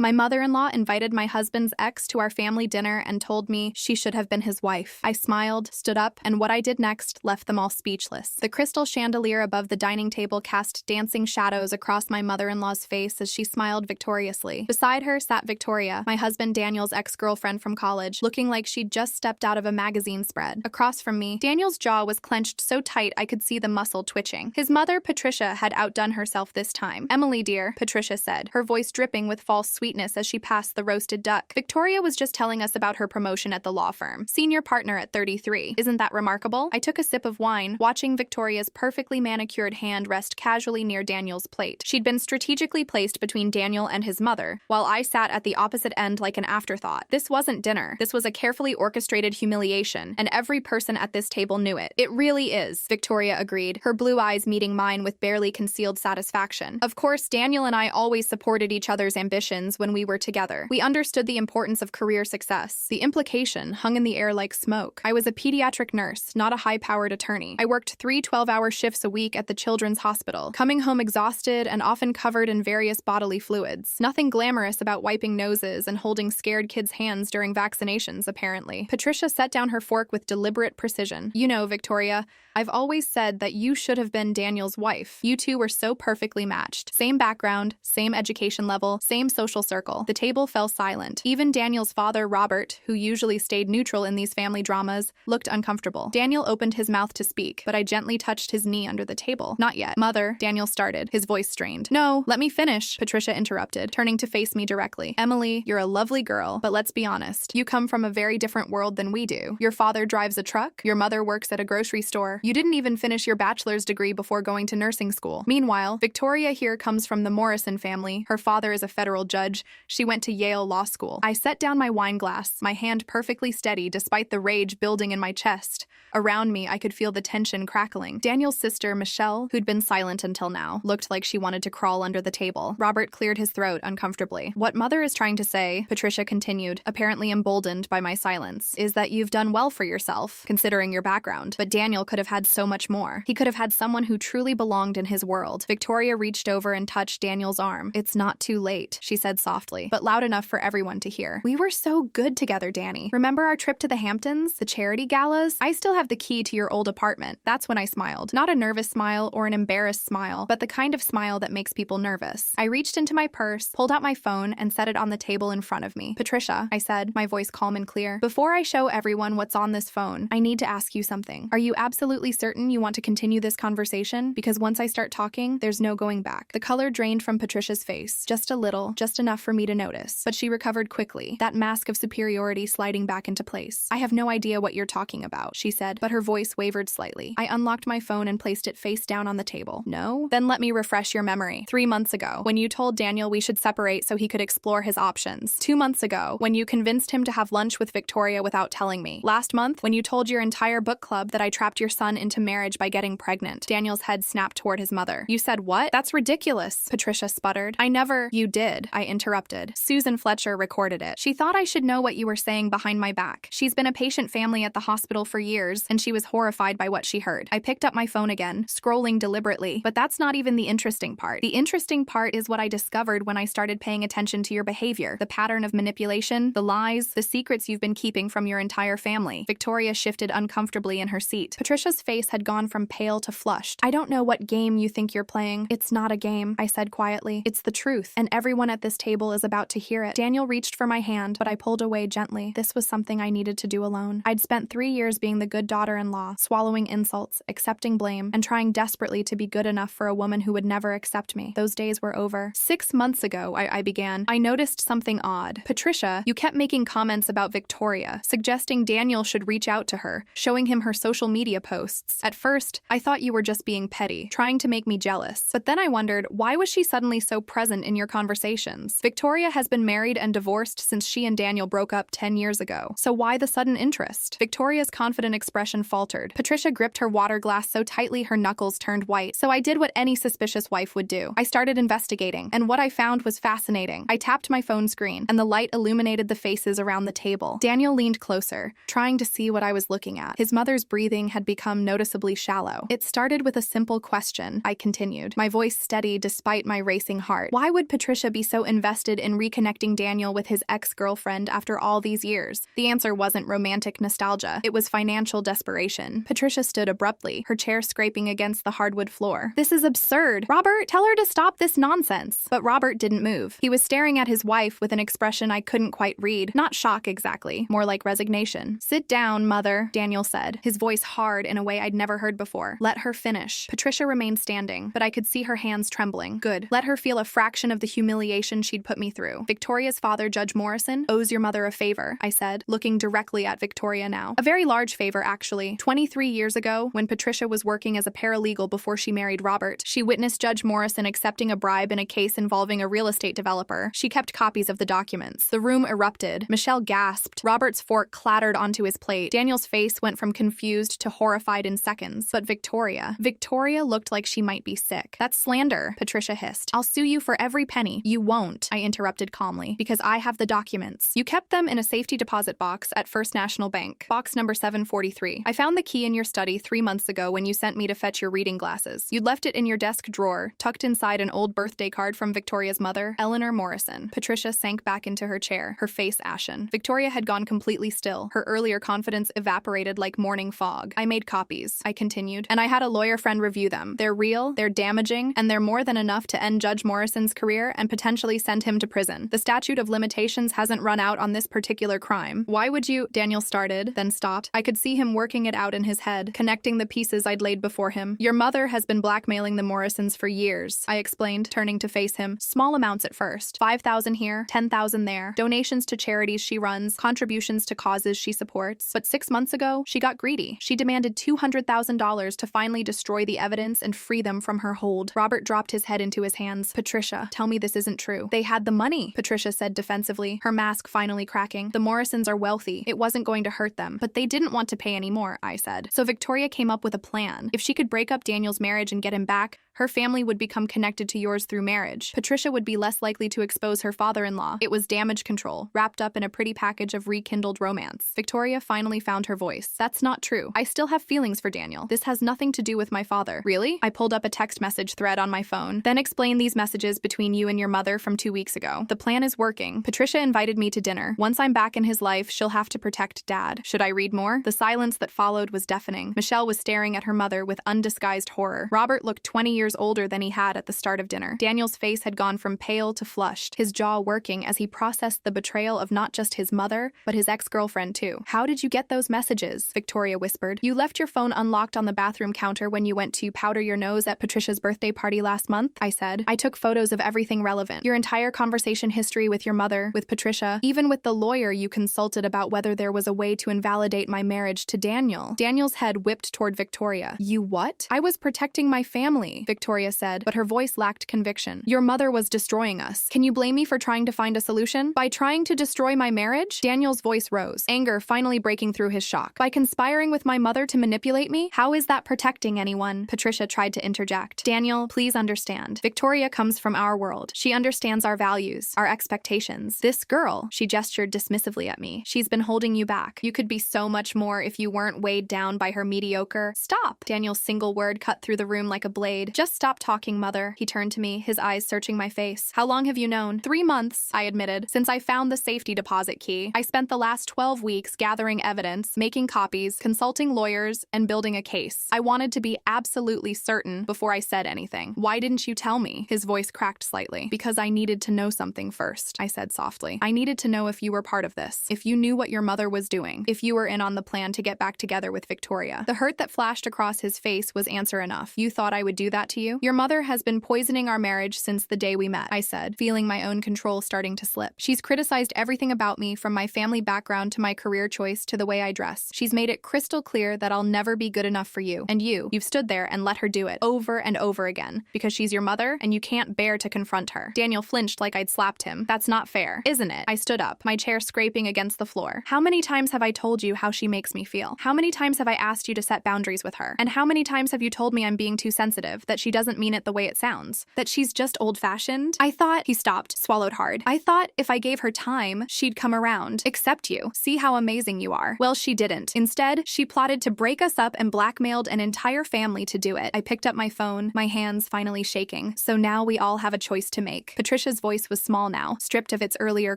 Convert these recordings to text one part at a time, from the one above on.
My mother-in-law invited my husband's ex to our family dinner and told me she should have been his wife. I smiled, stood up, and what I did next left them all speechless. The crystal chandelier above the dining table cast dancing shadows across my mother-in-law's face as she smiled victoriously. Beside her sat Victoria, my husband Daniel's ex-girlfriend from college, looking like she'd just stepped out of a magazine spread. Across from me, Daniel's jaw was clenched so tight I could see the muscle twitching. His mother, Patricia, had outdone herself this time. "Emily, dear," Patricia said, her voice dripping with false sweetness as she passed the roasted duck. "Victoria was just telling us about her promotion at the law firm. Senior partner at 33. Isn't that remarkable?" I took a sip of wine, watching Victoria's perfectly manicured hand rest casually near Daniel's plate. She'd been strategically placed between Daniel and his mother, while I sat at the opposite end like an afterthought. This wasn't dinner. This was a carefully orchestrated humiliation, and every person at this table knew it. "It really is," Victoria agreed, her blue eyes meeting mine with barely concealed satisfaction. Of course, Daniel and I always supported each other's ambitions when we were together. We understood the importance of career success. The implication hung in the air like smoke. I was a pediatric nurse, not a high-powered attorney. I worked 3 12-hour shifts a week at the Children's Hospital, coming home exhausted and often covered in various bodily fluids. Nothing glamorous about wiping noses and holding scared kids' hands during vaccinations, apparently. Patricia set down her fork with deliberate precision. "You know, Victoria, I've always said that you should have been Daniel's wife. You two were so perfectly matched. Same background, same education level, same social circle." The table fell silent. Even Daniel's father, Robert, who usually stayed neutral in these family dramas, looked uncomfortable. Daniel opened his mouth to speak, but I gently touched his knee under the table. "Not yet." "Mother," Daniel started, his voice strained. "No, let me finish," Patricia interrupted, turning to face me directly. "Emily, you're a lovely girl, but let's be honest. You come from a very different world than we do. Your father drives a truck, your mother works at a grocery store. You didn't even finish your bachelor's degree before going to nursing school. Meanwhile, Victoria here comes from the Morrison family. Her father is a federal judge. She went to Yale Law School." I set down my wine glass, my hand perfectly steady despite the rage building in my chest. Around me, I could feel the tension crackling. Daniel's sister, Michelle, who'd been silent until now, looked like she wanted to crawl under the table. Robert cleared his throat uncomfortably. "What Mother is trying to say," Patricia continued, apparently emboldened by my silence, "is that you've done well for yourself, considering your background. But Daniel could have had so much more. He could have had someone who truly belonged in his world." Victoria reached over and touched Daniel's arm. "It's not too late," she said softly, but loud enough for everyone to hear. "We were so good together, Danny. Remember our trip to the Hamptons? The charity galas? I still have the key to your old apartment." That's when I smiled. Not a nervous smile or an embarrassed smile, but the kind of smile that makes people nervous. I reached into my purse, pulled out my phone, and set it on the table in front of me. "Patricia," I said, my voice calm and clear, "before I show everyone what's on this phone, I need to ask you something. Are you absolutely certain you want to continue this conversation? Because once I start talking, there's no going back." The color drained from Patricia's face, just a little, just enough for me to notice. But she recovered quickly, that mask of superiority sliding back into place. "I have no idea what you're talking about," she said, but her voice wavered slightly. I unlocked my phone and placed it face down on the table. "No? Then let me refresh your memory. 3 months ago, when you told Daniel we should separate so he could explore his options. 2 months ago, when you convinced him to have lunch with Victoria without telling me. Last month, when you told your entire book club that I trapped your son into marriage by getting pregnant." Daniel's head snapped toward his mother. "You said what? That's ridiculous," Patricia sputtered. "I never—" "You did," I interrupted. "Susan Fletcher recorded it. She thought I should know what you were saying behind my back. She's been a patient family at the hospital for years, and she was horrified by what she heard." I picked up my phone again, scrolling deliberately, but that's not even the interesting part. The interesting part is what I discovered when I started paying attention to your behavior, the pattern of manipulation, the lies, the secrets you've been keeping from your entire family. Victoria shifted uncomfortably in her seat. Patricia's face had gone from pale to flushed. "I don't know what game you think you're playing. It's not a game," I said quietly. "It's the truth, and everyone at this table is about to hear it." Daniel reached for my hand, but I pulled away gently. This was something I needed to do alone. I'd spent 3 years being the good daughter-in-law, swallowing insults, accepting blame, and trying desperately to be good enough for a woman who would never accept me. Those days were over. 6 months ago, I began, I noticed something odd. "Patricia, you kept making comments about Victoria, suggesting Daniel should reach out to her, showing him her social media posts. At first, I thought you were just being petty, trying to make me jealous. But then I wondered, why was she suddenly so present in your conversations? Victoria has been married and divorced since she and Daniel broke up 10 years ago. So why the sudden interest?" Victoria's confident expression faltered. Patricia gripped her water glass so tightly her knuckles turned white. "So I did what any suspicious wife would do. I started investigating, and what I found was fascinating. I tapped my phone screen, and the light illuminated the faces around the table." Daniel leaned closer, trying to see what I was looking at. His mother's breathing had become noticeably shallow. "It started with a simple question," I continued, my voice steady despite my racing heart. "Why would Patricia be so invested invested in reconnecting Daniel with his ex-girlfriend after all these years? The answer wasn't romantic nostalgia. It was financial desperation. Patricia stood abruptly, her chair scraping against the hardwood floor. This is absurd. Robert, tell her to stop this nonsense. But Robert didn't move. He was staring at his wife with an expression I couldn't quite read. Not shock exactly, more like resignation. Sit down, mother, Daniel said, his voice hard in a way I'd never heard before. Let her finish. Patricia remained standing, but I could see her hands trembling. Good. Let her feel a fraction of the humiliation she'd put me through. Victoria's father, Judge Morrison, owes your mother a favor, I said, looking directly at Victoria now. A very large favor, actually. 23 years ago, when Patricia was working as a paralegal before she married Robert, she witnessed Judge Morrison accepting a bribe in a case involving a real estate developer. She kept copies of the documents. The room erupted. Michelle gasped. Robert's fork clattered onto his plate. Daniel's face went from confused to horrified in seconds. But Victoria looked like she might be sick. That's slander, Patricia hissed. I'll sue you for every penny. You won't, I interrupted calmly, because I have the documents. You kept them in a safety deposit box at First National Bank, box number 743. I found the key in your study 3 months ago when you sent me to fetch your reading glasses. You'd left it in your desk drawer, tucked inside an old birthday card from Victoria's mother, Eleanor Morrison. Patricia sank back into her chair, her face ashen. Victoria had gone completely still. Her earlier confidence evaporated like morning fog. I made copies, I continued, and I had a lawyer friend review them. They're real, they're damaging, and they're more than enough to end Judge Morrison's career and potentially send him to prison. The statute of limitations hasn't run out on this particular crime. Why would you? Daniel started, then stopped. I could see him working it out in his head, connecting the pieces I'd laid before him. Your mother has been blackmailing the Morrisons for years, I explained, turning to face him. Small amounts at first. 5,000 here, 10,000 there. Donations to charities she runs, contributions to causes she supports. But 6 months ago, she got greedy. She demanded $200,000 to finally destroy the evidence and free them from her hold. Robert dropped his head into his hands. Patricia, tell me this isn't true. They had the money, Patricia said defensively, her mask finally cracking. The Morrisons are wealthy. It wasn't going to hurt them. But they didn't want to pay any more, I said. So Victoria came up with a plan. If she could break up Daniel's marriage and get him back, her family would become connected to yours through marriage. Patricia would be less likely to expose her father-in-law. It was damage control, wrapped up in a pretty package of rekindled romance. Victoria finally found her voice. That's not true. I still have feelings for Daniel. This has nothing to do with my father. Really? I pulled up a text message thread on my phone, then explained these messages between you and your mother from 2 weeks ago. The plan is working. Patricia invited me to dinner. Once I'm back in his life, she'll have to protect Dad. Should I read more? The silence that followed was deafening. Michelle was staring at her mother with undisguised horror. Robert looked 20 years older than he had at the start of dinner. Daniel's face had gone from pale to flushed, his jaw working as he processed the betrayal of not just his mother, but his ex-girlfriend too. How did you get those messages? Victoria whispered. You left your phone unlocked on the bathroom counter when you went to powder your nose at Patricia's birthday party last month, I said. I took photos of everything relevant. Your entire conversation history with your mother, with Patricia, even with the lawyer you consulted about whether there was a way to invalidate my marriage to Daniel. Daniel's head whipped toward Victoria. You what? I was protecting my family, Victoria said, but her voice lacked conviction. Your mother was destroying us. Can you blame me for trying to find a solution? By trying to destroy my marriage? Daniel's voice rose, anger finally breaking through his shock. By conspiring with my mother to manipulate me? How is that protecting anyone? Patricia tried to interject. Daniel, please understand. Victoria comes from our world. She understands our values, our expectations. This girl, she gestured dismissively at me. She's been holding you back. You could be so much more if you weren't weighed down by her mediocre. Stop! Daniel's single word cut through the room like a blade. Just stop talking, mother. He turned to me, his eyes searching my face. How long have you known? 3 months, I admitted. Since I found the safety deposit key, I spent the last 12 weeks gathering evidence, making copies, consulting lawyers, and building a case. I wanted to be absolutely certain before I said anything. Why didn't you tell me? His voice cracked slightly. Because I needed to know something first, I said softly. I needed to know if you were part of this, if you knew what your mother was doing, if you were in on the plan to get back together with Victoria. The hurt that flashed across his face was answer enough. You thought I would do that to you? Your mother has been poisoning our marriage since the day we met, I said, feeling my own control starting to slip. She's criticized everything about me, from my family background to my career choice to the way I dress. She's made it crystal clear that I'll never be good enough for you. And you've stood there and let her do it over and over again, because she's your mother and you can't bear to confront her. Daniel flinched like I'd slapped him. That's not fair, isn't it? I stood up, my chair scraping against the floor. How many times have I told you how she makes me feel? How many times have I asked you to set boundaries with her? And how many times have you told me I'm being too sensitive, that that she doesn't mean it the way it sounds. That she's just old-fashioned. I thought— He stopped, swallowed hard. I thought if I gave her time, she'd come around, accept you, see how amazing you are. Well, she didn't. Instead, she plotted to break us up and blackmailed an entire family to do it. I picked up my phone, my hands finally shaking. So now we all have a choice to make. Patricia's voice was small now, stripped of its earlier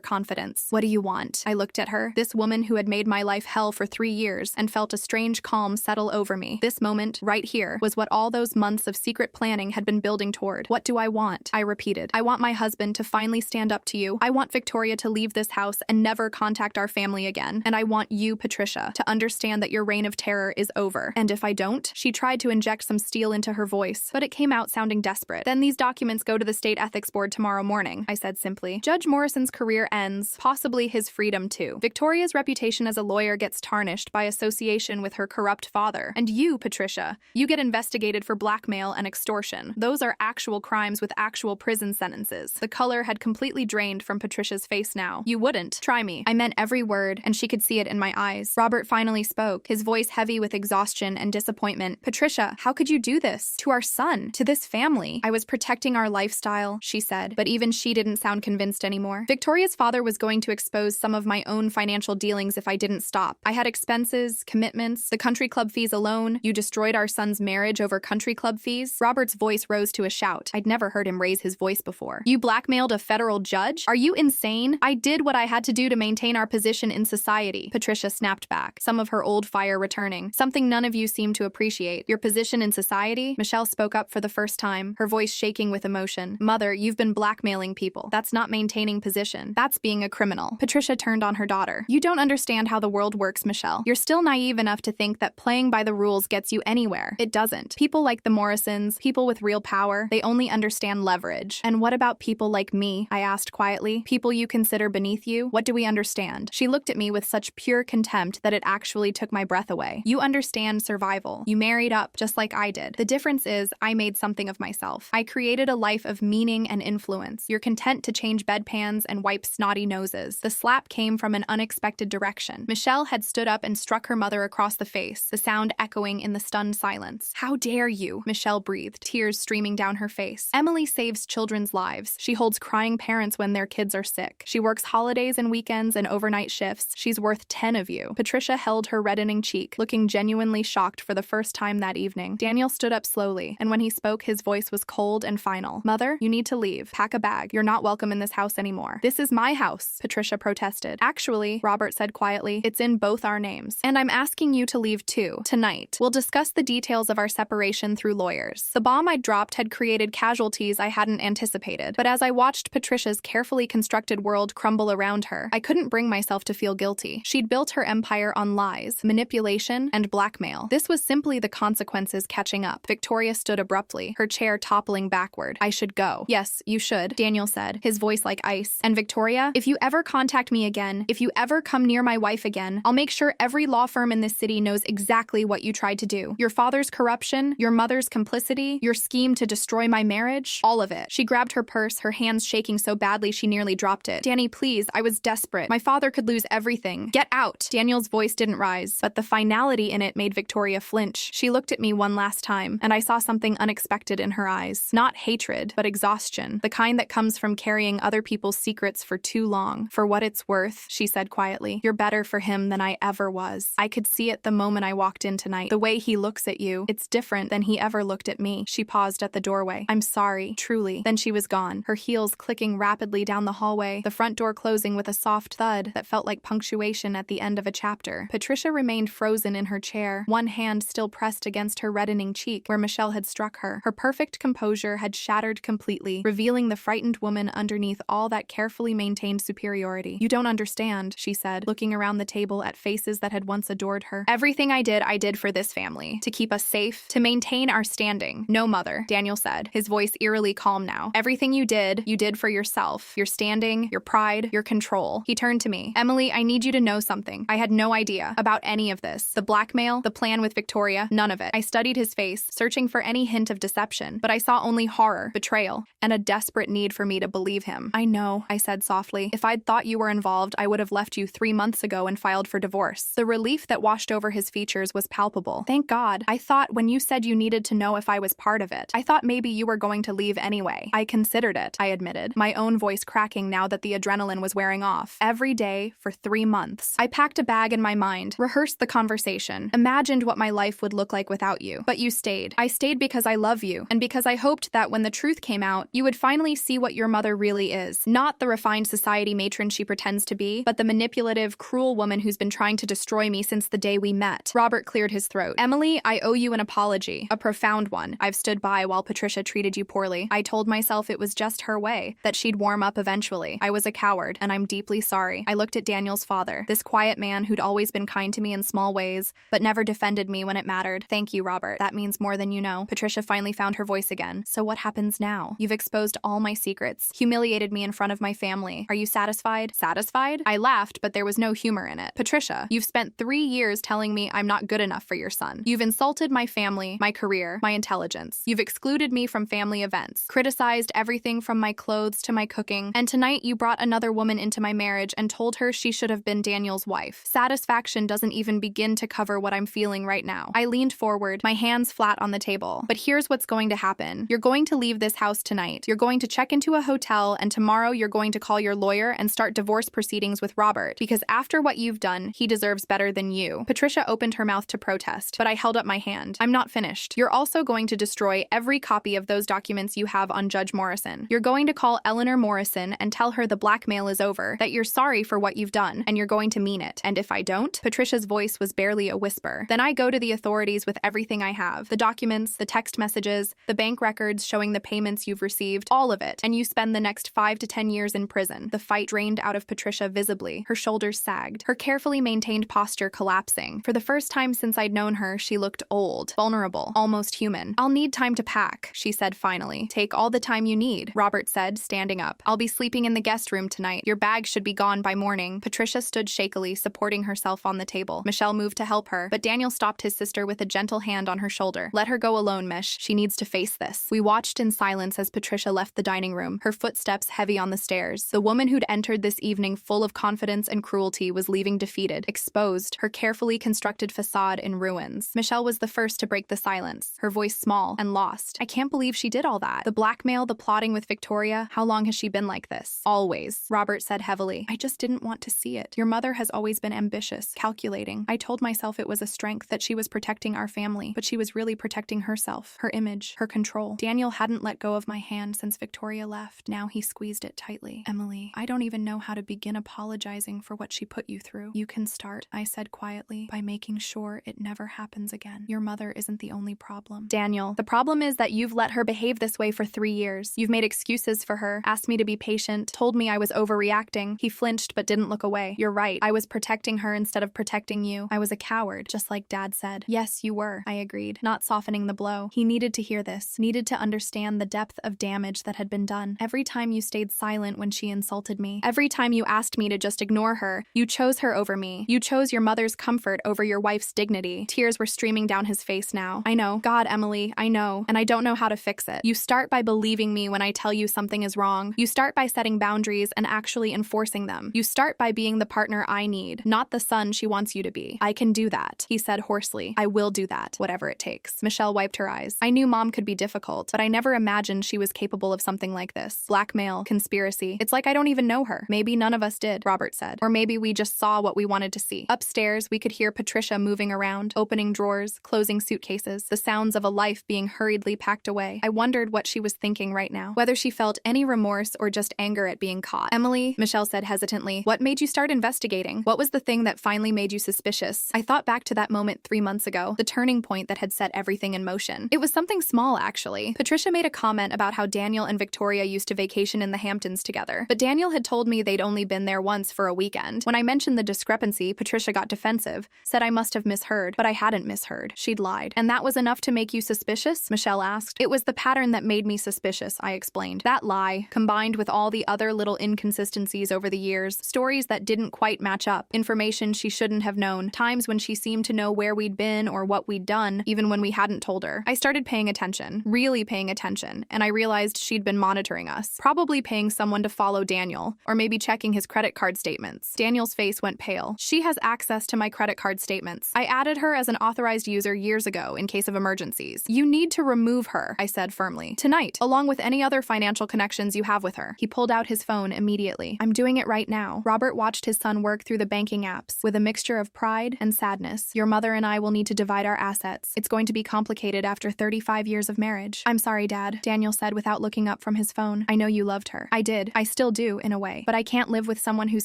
confidence. What do you want? I looked at her, this woman who had made my life hell for 3 years, and felt a strange calm settle over me. This moment, right here, was what all those months of secret planning had been building toward. What do I want? I repeated. I want my husband to finally stand up to you. I want Victoria to leave this house and never contact our family again. And I want you, Patricia, to understand that your reign of terror is over. And if I don't? She tried to inject some steel into her voice, but it came out sounding desperate. Then these documents go to the state ethics board tomorrow morning, I said simply. Judge Morrison's career ends, possibly his freedom too. Victoria's reputation as a lawyer gets tarnished by association with her corrupt father. And you, Patricia, you get investigated for blackmail and extortion. Those are actual crimes with actual prison sentences. The color had completely drained from Patricia's face now. You wouldn't. Try me. I meant every word, and she could see it in my eyes. Robert finally spoke, his voice heavy with exhaustion and disappointment. Patricia, how could you do this? To our son, to this family. I was protecting our lifestyle, she said, but even she didn't sound convinced anymore. Victoria's father was going to expose some of my own financial dealings if I didn't stop. I had expenses, commitments, the country club fees alone. You destroyed our son's marriage over country club fees? Robert's voice rose to a shout. I'd never heard him raise his voice before. You blackmailed a federal judge? Are you insane? I did what I had to do to maintain our position in society. Patricia snapped back, some of her old fire returning. Something none of you seem to appreciate. Your position in society? Michelle spoke up for the first time, her voice shaking with emotion. Mother, you've been blackmailing people. That's not maintaining position. That's being a criminal. Patricia turned on her daughter. You don't understand how the world works, Michelle. You're still naive enough to think that playing by the rules gets you anywhere. It doesn't. People like the Morrisons, people with real power, they only understand leverage. And what about people like me? I asked quietly. People you consider beneath you? What do we understand? She looked at me with such pure contempt that it actually took my breath away. You understand survival. You married up just like I did. The difference is I made something of myself. I created a life of meaning and influence. You're content to change bedpans and wipe snotty noses. The slap came from an unexpected direction. Michelle had stood up and struck her mother across the face, the sound echoing in the stunned silence. How dare you? Michelle breathed, tears streaming down her face. Emily saves children's lives. She holds crying parents when their kids are sick. She works holidays and weekends and overnight shifts. She's worth 10 of you. Patricia held her reddening cheek, looking genuinely shocked for the first time that evening. Daniel stood up slowly, and when he spoke, his voice was cold and final. Mother, you need to leave. Pack a bag. You're not welcome in this house anymore. This is my house, Patricia protested. Actually, Robert said quietly, it's in both our names. And I'm asking you to leave too. Tonight. We'll discuss the details of our separation through lawyers. The bomb I'd dropped had created casualties I hadn't anticipated, but as I watched Patricia's carefully constructed world crumble around her, I couldn't bring myself to feel guilty. She'd built her empire on lies, manipulation, and blackmail. This was simply the consequences catching up. Victoria stood abruptly, her chair toppling backward. I should go. Yes, you should, Daniel said, his voice like ice. And Victoria, if you ever contact me again, if you ever come near my wife again, I'll make sure every law firm in this city knows exactly what you tried to do. Your father's corruption, your mother's complicity, your scheme to destroy my marriage, all of it. She grabbed her purse, her hands shaking so badly she nearly dropped it. Danny, please, I was desperate. My father could lose everything. Get out! Daniel's voice didn't rise, but the finality in it made Victoria flinch. She looked at me one last time, and I saw something unexpected in her eyes. Not hatred, but exhaustion. The kind that comes from carrying other people's secrets for too long. For what it's worth, she said quietly, you're better for him than I ever was. I could see it the moment I walked in tonight. The way he looks at you, it's different than he ever looked at me. She paused at the doorway. I'm sorry, truly. Then she was gone, her heels clicking rapidly down the hallway, the front door closing with a soft thud that felt like punctuation at the end of a chapter. Patricia remained frozen in her chair, one hand still pressed against her reddening cheek where Michelle had struck her. Her perfect composure had shattered completely, revealing the frightened woman underneath all that carefully maintained superiority. You don't understand, she said, looking around the table at faces that had once adored her. Everything I did for this family. To keep us safe, to maintain our standing. No, Mother, Daniel said, his voice eerily calm now. Everything you did for yourself. Your standing, your pride, your control. He turned to me. Emily, I need you to know something. I had no idea about any of this. The blackmail, the plan with Victoria, none of it. I studied his face, searching for any hint of deception, but I saw only horror, betrayal, and a desperate need for me to believe him. I know, I said softly. If I'd thought you were involved, I would have left you 3 months ago and filed for divorce. The relief that washed over his features was palpable. Thank God. I thought when you said you needed to know if I was that's part of it. I thought maybe you were going to leave anyway. I considered it, I admitted, my own voice cracking now that the adrenaline was wearing off. Every day for 3 months. I packed a bag in my mind, rehearsed the conversation, imagined what my life would look like without you. But you stayed. I stayed because I love you, and because I hoped that when the truth came out, you would finally see what your mother really is. Not the refined society matron she pretends to be, but the manipulative, cruel woman who's been trying to destroy me since the day we met. Robert cleared his throat. Emily, I owe you an apology. A profound one. I've stood by while Patricia treated you poorly. I told myself it was just her way, that she'd warm up eventually. I was a coward, and I'm deeply sorry. I looked at Daniel's father, this quiet man who'd always been kind to me in small ways, but never defended me when it mattered. Thank you, Robert. That means more than you know. Patricia finally found her voice again. So what happens now? You've exposed all my secrets, humiliated me in front of my family. Are you satisfied? Satisfied? I laughed, but there was no humor in it. Patricia, you've spent 3 years telling me I'm not good enough for your son. You've insulted my family, my career, my intelligence. You've excluded me from family events, criticized everything from my clothes to my cooking, and tonight you brought another woman into my marriage and told her she should have been Daniel's wife. Satisfaction doesn't even begin to cover what I'm feeling right now. I leaned forward, my hands flat on the table. But here's what's going to happen. You're going to leave this house tonight. You're going to check into a hotel, and tomorrow you're going to call your lawyer and start divorce proceedings with Robert, because after what you've done, he deserves better than you. Patricia opened her mouth to protest, but I held up my hand. I'm not finished. You're also going to destroy every copy of those documents you have on Judge Morrison. You're going to call Eleanor Morrison and tell her the blackmail is over, that you're sorry for what you've done, and you're going to mean it. And if I don't? Patricia's voice was barely a whisper. Then I go to the authorities with everything I have. The documents, the text messages, the bank records showing the payments you've received, all of it. And you spend the next 5 to 10 years in prison. The fight drained out of Patricia visibly. Her shoulders sagged, her carefully maintained posture collapsing. For the first time since I'd known her, she looked old, vulnerable, almost human. I'll need time to pack, she said finally. Take all the time you need, Robert said, standing up. I'll be sleeping in the guest room tonight. Your bag should be gone by morning. Patricia stood shakily, supporting herself on the table. Michelle moved to help her, but Daniel stopped his sister with a gentle hand on her shoulder. Let her go alone, Mish. She needs to face this. We watched in silence as Patricia left the dining room, her footsteps heavy on the stairs. The woman who'd entered this evening full of confidence and cruelty was leaving defeated, exposed, her carefully constructed facade in ruins. Michelle was the first to break the silence, her voice small and lost. I can't believe she did all that. The blackmail, the plotting with Victoria. How long has she been like this? Always, Robert said heavily. I just didn't want to see it. Your mother has always been ambitious, calculating. I told myself it was a strength, that she was protecting our family, but she was really protecting herself, her image, her control. Daniel hadn't let go of my hand since Victoria left. Now he squeezed it tightly. Emily, I don't even know how to begin apologizing for what she put you through. You can start, I said quietly, by making sure it never happens again. Your mother isn't the only problem. Daniel, the problem is that you've let her behave this way for 3 years. You've made excuses for her, asked me to be patient, told me I was overreacting. He flinched but didn't look away. You're right. I was protecting her instead of protecting you. I was a coward, just like Dad said. Yes, you were, I agreed, not softening the blow. He needed to hear this, needed to understand the depth of damage that had been done. Every time you stayed silent when she insulted me, every time you asked me to just ignore her, you chose her over me. You chose your mother's comfort over your wife's dignity. Tears were streaming down his face now. I know. God, Emily, I know, and I don't know how to fix it. You start by believing me when I tell you something is wrong. You start by setting boundaries and actually enforcing them. You start by being the partner I need, not the son she wants you to be. I can do that, he said hoarsely. I will do that, whatever it takes. Michelle wiped her eyes. I knew Mom could be difficult, but I never imagined she was capable of something like this. Blackmail, conspiracy. It's like I don't even know her. Maybe none of us did, Robert said. Or maybe we just saw what we wanted to see. Upstairs, we could hear Patricia moving around, opening drawers, closing suitcases, the sounds of a life being hurriedly packed away. I wondered what she was thinking right now, whether she felt any remorse or just anger at being caught. Emily, Michelle said hesitantly, what made you start investigating? What was the thing that finally made you suspicious? I thought back to that moment 3 months ago, the turning point that had set everything in motion. It was something small, actually. Patricia made a comment about how Daniel and Victoria used to vacation in the Hamptons together, but Daniel had told me they'd only been there once for a weekend. When I mentioned the discrepancy, Patricia got defensive, said I must have misheard, but I hadn't misheard. She'd lied. And that was enough to make you suspicious? Michelle asked. It was the pattern that made me suspicious, I explained. That lie, combined with all the other little inconsistencies over the years, stories that didn't quite match up, information she shouldn't have known, times when she seemed to know where we'd been or what we'd done, even when we hadn't told her. I started paying attention, really paying attention, and I realized she'd been monitoring us, probably paying someone to follow Daniel, or maybe checking his credit card statements. Daniel's face went pale. She has access to my credit card statements. I added her as an authorized user years ago in case of emergencies. You You need to remove her, I said firmly. Tonight, along with any other financial connections you have with her. He pulled out his phone immediately. I'm doing it right now. Robert watched his son work through the banking apps with a mixture of pride and sadness. Your mother and I will need to divide our assets. It's going to be complicated after 35 years of marriage. I'm sorry, Dad, Daniel said without looking up from his phone. I know you loved her. I did. I still do, in a way. But I can't live with someone who's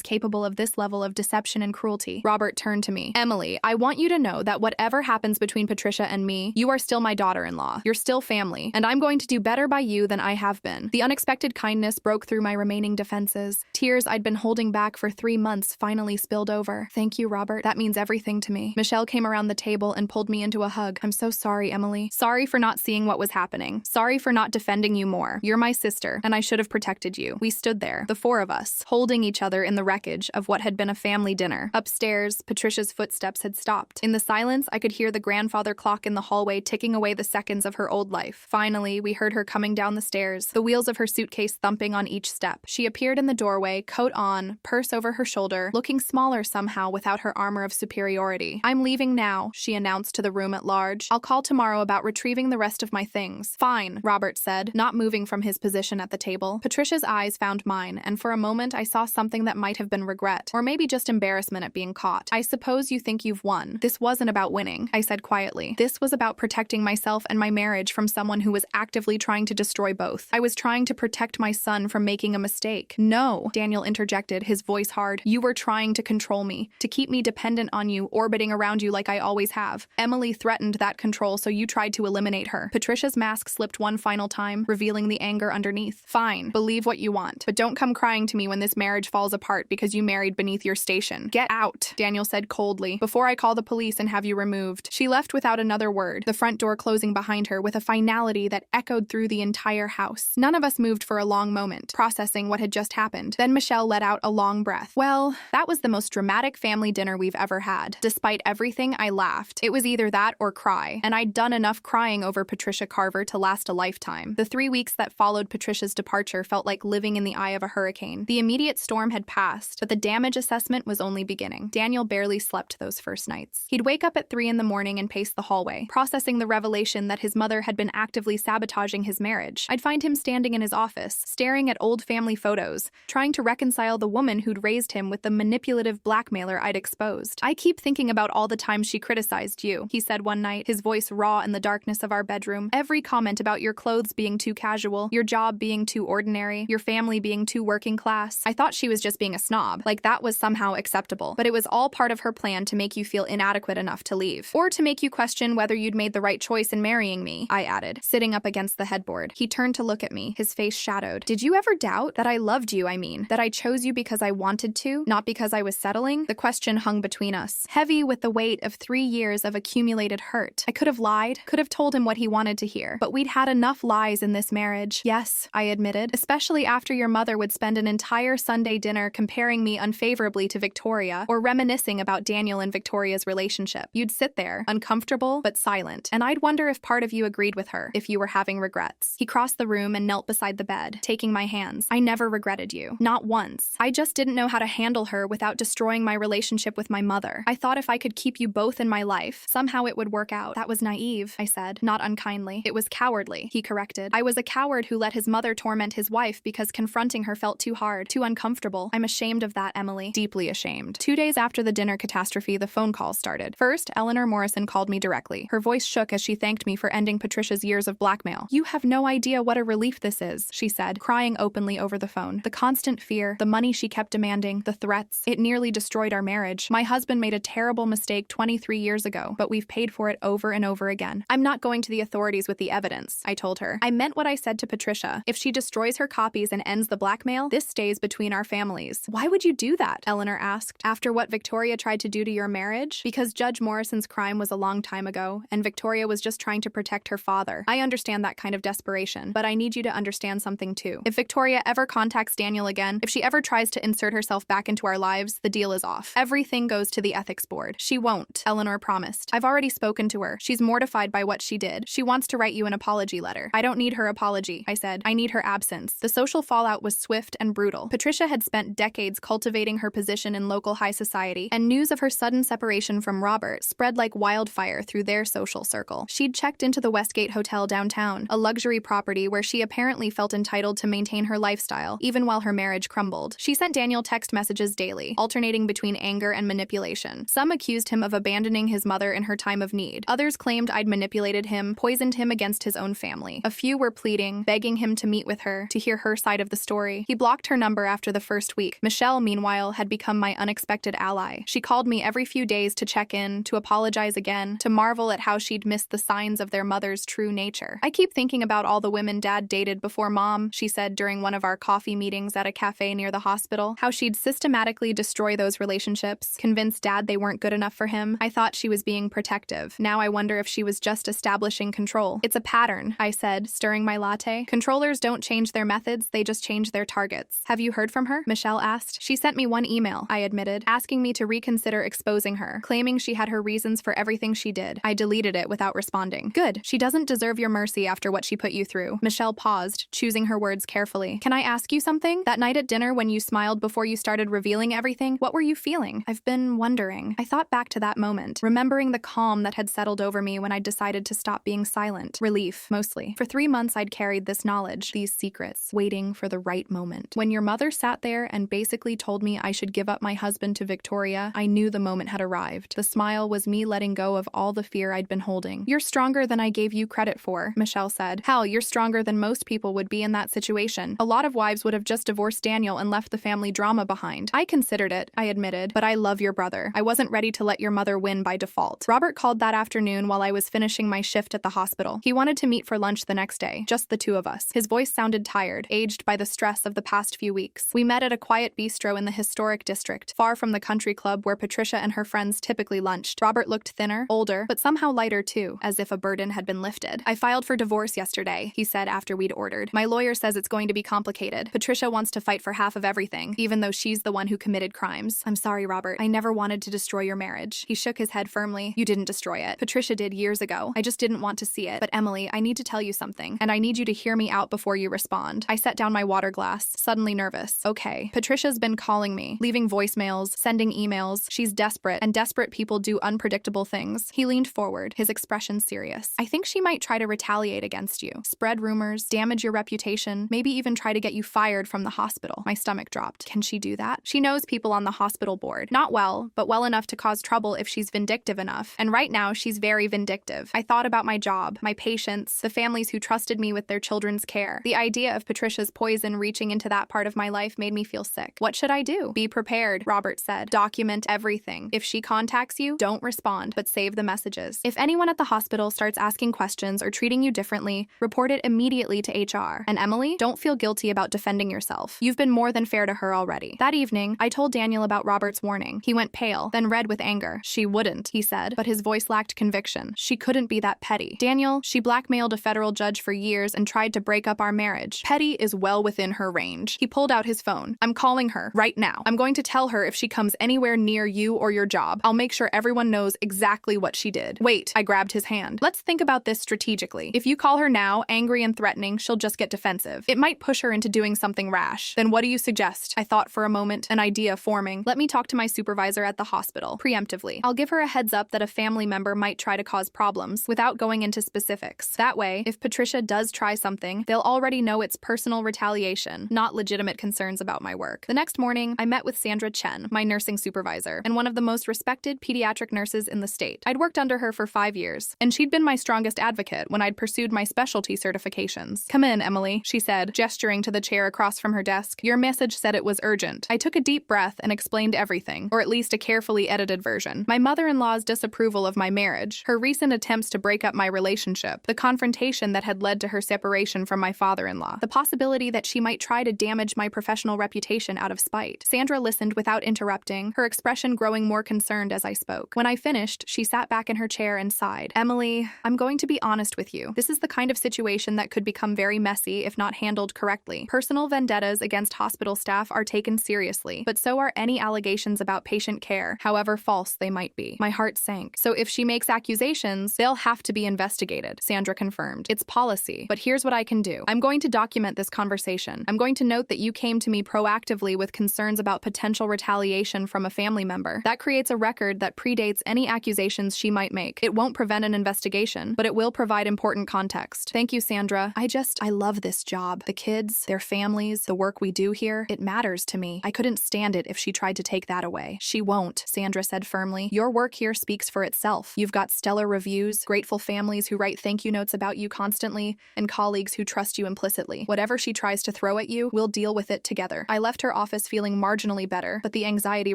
capable of this level of deception and cruelty. Robert turned to me. Emily, I want you to know that whatever happens between Patricia and me, you are still my daughter-in-law. You're still family, and I'm going to do better by you than I have been. The unexpected kindness broke through my remaining defenses. Tears I'd been holding back for 3 months finally spilled over. Thank you, Robert. That means everything to me. Michelle came around the table and pulled me into a hug. I'm so sorry, Emily. Sorry for not seeing what was happening. Sorry for not defending you more. You're my sister, and I should have protected you. We stood there, the four of us, holding each other in the wreckage of what had been a family dinner. Upstairs, Patricia's footsteps had stopped. In the silence, I could hear the grandfather clock in the hallway ticking away the seconds of her old life. Finally, we heard her coming down the stairs, the wheels of her suitcase thumping on each step. She appeared in the doorway, coat on, purse over her shoulder, looking smaller somehow without her armor of superiority. I'm leaving now, she announced to the room at large. I'll call tomorrow about retrieving the rest of my things. Fine, Robert said, not moving from his position at the table. Patricia's eyes found mine, and for a moment I saw something that might have been regret, or maybe just embarrassment at being caught. I suppose you think you've won. This wasn't about winning, I said quietly. This was about protecting myself and my marriage from someone who was actively trying to destroy both. I was trying to protect my son from making a mistake. No, Daniel interjected, his voice hard. You were trying to control me, to keep me dependent on you, orbiting around you like I always have. Emily threatened that control, so you tried to eliminate her. Patricia's mask slipped one final time, revealing the anger underneath. Fine, believe what you want, but don't come crying to me when this marriage falls apart because you married beneath your station. Get out, Daniel said coldly, before I call the police and have you removed. She left without another word, the front door closing behind her with a finality that echoed through the entire house. None of us moved for a long moment, processing what had just happened. Then Michelle let out a long breath. Well, that was the most dramatic family dinner we've ever had. Despite everything, I laughed. It was either that or cry, and I'd done enough crying over Patricia Carver to last a lifetime. The 3 weeks that followed Patricia's departure felt like living in the eye of a hurricane. The immediate storm had passed, but the damage assessment was only beginning. Daniel barely slept those first nights. He'd wake up at 3 in the morning and pace the hallway, processing the revelation that his mother had been actively sabotaging his marriage. I'd find him standing in his office, staring at old family photos, trying to reconcile the woman who'd raised him with the manipulative blackmailer I'd exposed. I keep thinking about all the times she criticized you, he said one night, his voice raw in the darkness of our bedroom. Every comment about your clothes being too casual, your job being too ordinary, your family being too working class. I thought she was just being a snob, like that was somehow acceptable. But it was all part of her plan to make you feel inadequate enough to leave. Or to make you question whether you'd made the right choice in marrying me, I added, sitting up against the headboard. He turned to look at me, his face shadowed. Did you ever doubt that I loved you, that I chose you because I wanted to, not because I was settling? The question hung between us, heavy with the weight of 3 years of accumulated hurt. I could have lied, could have told him what he wanted to hear, but we'd had enough lies in this marriage. Yes, I admitted, especially after your mother would spend an entire Sunday dinner comparing me unfavorably to Victoria or reminiscing about Daniel and Victoria's relationship. You'd sit there, uncomfortable but silent, and I'd wonder if part of you agreed with her, if you were having regrets. He crossed the room and knelt beside the bed, taking my hands. I never regretted you. Not once. I just didn't know how to handle her without destroying my relationship with my mother. I thought if I could keep you both in my life, somehow it would work out. That was naive, I said, not unkindly. It was cowardly, he corrected. I was a coward who let his mother torment his wife because confronting her felt too hard, too uncomfortable. I'm ashamed of that, Emily. Deeply ashamed. 2 days after the dinner catastrophe, the phone call started. First, Eleanor Morrison called me directly. Her voice shook as she thanked me for ending Patricia's years of blackmail. You have no idea what a relief this is, she said, crying openly over the phone. The constant fear, the money she kept demanding, the threats. It nearly destroyed our marriage. My husband made a terrible mistake 23 years ago, but we've paid for it over and over again. I'm not going to the authorities with the evidence, I told her. I meant what I said to Patricia. If she destroys her copies and ends the blackmail, this stays between our families. Why would you do that? Eleanor asked. After what Victoria tried to do to your marriage? Because Judge Morrison's crime was a long time ago, and Victoria was just trying to protect her father. I understand that kind of desperation, but I need you to understand something too. If Victoria ever contacts Daniel again, if she ever tries to insert herself back into our lives, the deal is off. Everything goes to the ethics board. She won't, Eleanor promised. I've already spoken to her. She's mortified by what she did. She wants to write you an apology letter. I don't need her apology, I said. I need her absence. The social fallout was swift and brutal. Patricia had spent decades cultivating her position in local high society, and news of her sudden separation from Robert spread like wildfire through their social circle. She'd checked checked into the Westgate Hotel downtown, a luxury property where she apparently felt entitled to maintain her lifestyle, even while her marriage crumbled. She sent Daniel text messages daily, alternating between anger and manipulation. Some accused him of abandoning his mother in her time of need. Others claimed I'd manipulated him, poisoned him against his own family. A few were pleading, begging him to meet with her, to hear her side of the story. He blocked her number after the first week. Michelle, meanwhile, had become my unexpected ally. She called me every few days to check in, to apologize again, to marvel at how she'd missed the signs of their mother's true nature. "I keep thinking about all the women Dad dated before Mom," she said during one of our coffee meetings at a cafe near the hospital. "How she'd systematically destroy those relationships, convince Dad they weren't good enough for him. I thought she was being protective. Now I wonder if she was just establishing control." "It's a pattern," I said, stirring my latte. "Controllers don't change their methods, they just change their targets." "Have you heard from her?" Michelle asked. "She sent me one email," I admitted, asking me to reconsider exposing her, claiming she had her reasons for everything she did. I deleted it without responding. "Good. She doesn't deserve your mercy after what she put you through." Michelle paused, choosing her words carefully. "Can I ask you something? That night at dinner when you smiled before you started revealing everything, what were you feeling?" "I've been wondering." I thought back to that moment, remembering the calm that had settled over me when I decided to stop being silent. Relief, mostly. For 3 months I'd carried this knowledge, these secrets, waiting for the right moment. When your mother sat there and basically told me I should give up my husband to Victoria, I knew the moment had arrived. The smile was me letting go of all the fear I'd been holding. "You're stronger than I gave you credit for," Michelle said. "Hell, you're stronger than most people would be in that situation. A lot of wives would have just divorced Daniel and left the family drama behind." "I considered it," I admitted, "but I love your brother. I wasn't ready to let your mother win by default." Robert called that afternoon while I was finishing my shift at the hospital. He wanted to meet for lunch the next day, just the two of us. His voice sounded tired, aged by the stress of the past few weeks. We met at a quiet bistro in the historic district, far from the country club where Patricia and her friends typically lunched. Robert looked thinner, older, but somehow lighter too, as if a burden had been lifted. "I filed for divorce yesterday," he said after we'd ordered. "My lawyer says it's going to be complicated. Patricia wants to fight for half of everything, even though she's the one who committed crimes." "I'm sorry, Robert. I never wanted to destroy your marriage." He shook his head firmly. "You didn't destroy it. Patricia did years ago. I just didn't want to see it. But Emily, I need to tell you something, and I need you to hear me out before you respond." I set down my water glass, suddenly nervous. "Okay. Patricia's been calling me, leaving voicemails, sending emails. She's desperate, and desperate people do unpredictable things." He leaned forward, his expression serious. "I think she might try to retaliate against you, spread rumors, damage your reputation, maybe even try to get you fired from the hospital." My stomach dropped. Can she do that? She knows people on the hospital board. Not well, but well enough to cause trouble if she's vindictive enough. And right now, she's very vindictive. I thought about my job, my patients, the families who trusted me with their children's care. The idea of Patricia's poison reaching into that part of my life made me feel sick. "What should I do?" "Be prepared," Robert said. "Document everything. If she contacts you, don't respond, but save the messages. If anyone at the hospital starts asking questions or treating you differently, report it immediately to HR. And Emily, don't feel guilty about defending yourself. You've been more than fair to her already." That evening, I told Daniel about Robert's warning. He went pale, then red with anger. "She wouldn't," he said, but his voice lacked conviction. "She couldn't be that petty. Daniel, she blackmailed a federal judge for years and tried to break up our marriage. Petty is well within her range." He pulled out his phone. "I'm calling her right now. I'm going to tell her if she comes anywhere near you or your job. I'll make sure everyone knows exactly what she did." "Wait," I grabbed his hand. "Let's think about this strategically. If you call her now, angry and threatening, she'll just get defensive. It might push her into doing something rash. Then what do you suggest?" I thought for a moment, an idea forming. "Let me talk to my supervisor at the hospital, preemptively. I'll give her a heads up that a family member might try to cause problems, without going into specifics. That way, if Patricia does try something, they'll already know it's personal retaliation, not legitimate concerns about my work." The next morning, I met with Sandra Chen, my nursing supervisor, and one of the most respected pediatric nurses in the state. I'd worked under her for 5 years, and she'd been my strongest advocate when I'd pursued my specialty certifications. "Come in, Emily," she said, gesturing to the chair across from her desk. "Your message said it was urgent." I took a deep breath and explained everything, or at least a carefully edited version. My mother-in-law's disapproval of my marriage, her recent attempts to break up my relationship, the confrontation that had led to her separation from my father-in-law, the possibility that she might try to damage my professional reputation out of spite. Sandra listened without interrupting, her expression growing more concerned as I spoke. When I finished, she sat back in her chair and sighed. "Emily, I'm going to be honest with you. This is the kind of situation that could become very messy if not handled correctly. Personal vendettas against hospital staff are taken seriously, but so are any allegations about patient care, however false they might be." My heart sank. "So if she makes accusations, they'll have to be investigated," Sandra confirmed. "It's policy, but here's what I can do. I'm going to document this conversation. I'm going to note that you came to me proactively with concerns about potential retaliation from a family member. That creates a record that predates any accusations she might make. It won't prevent an investigation investigation, but it will provide important context. Thank you, Sandra. I love this job. The kids, their families, the work we do here, it matters to me. I couldn't stand it if she tried to take that away. She won't, Sandra said firmly. Your work here speaks for itself. You've got stellar reviews, grateful families who write thank you notes about you constantly, and colleagues who trust you implicitly. Whatever she tries to throw at you, we'll deal with it together. I left her office feeling marginally better, but the anxiety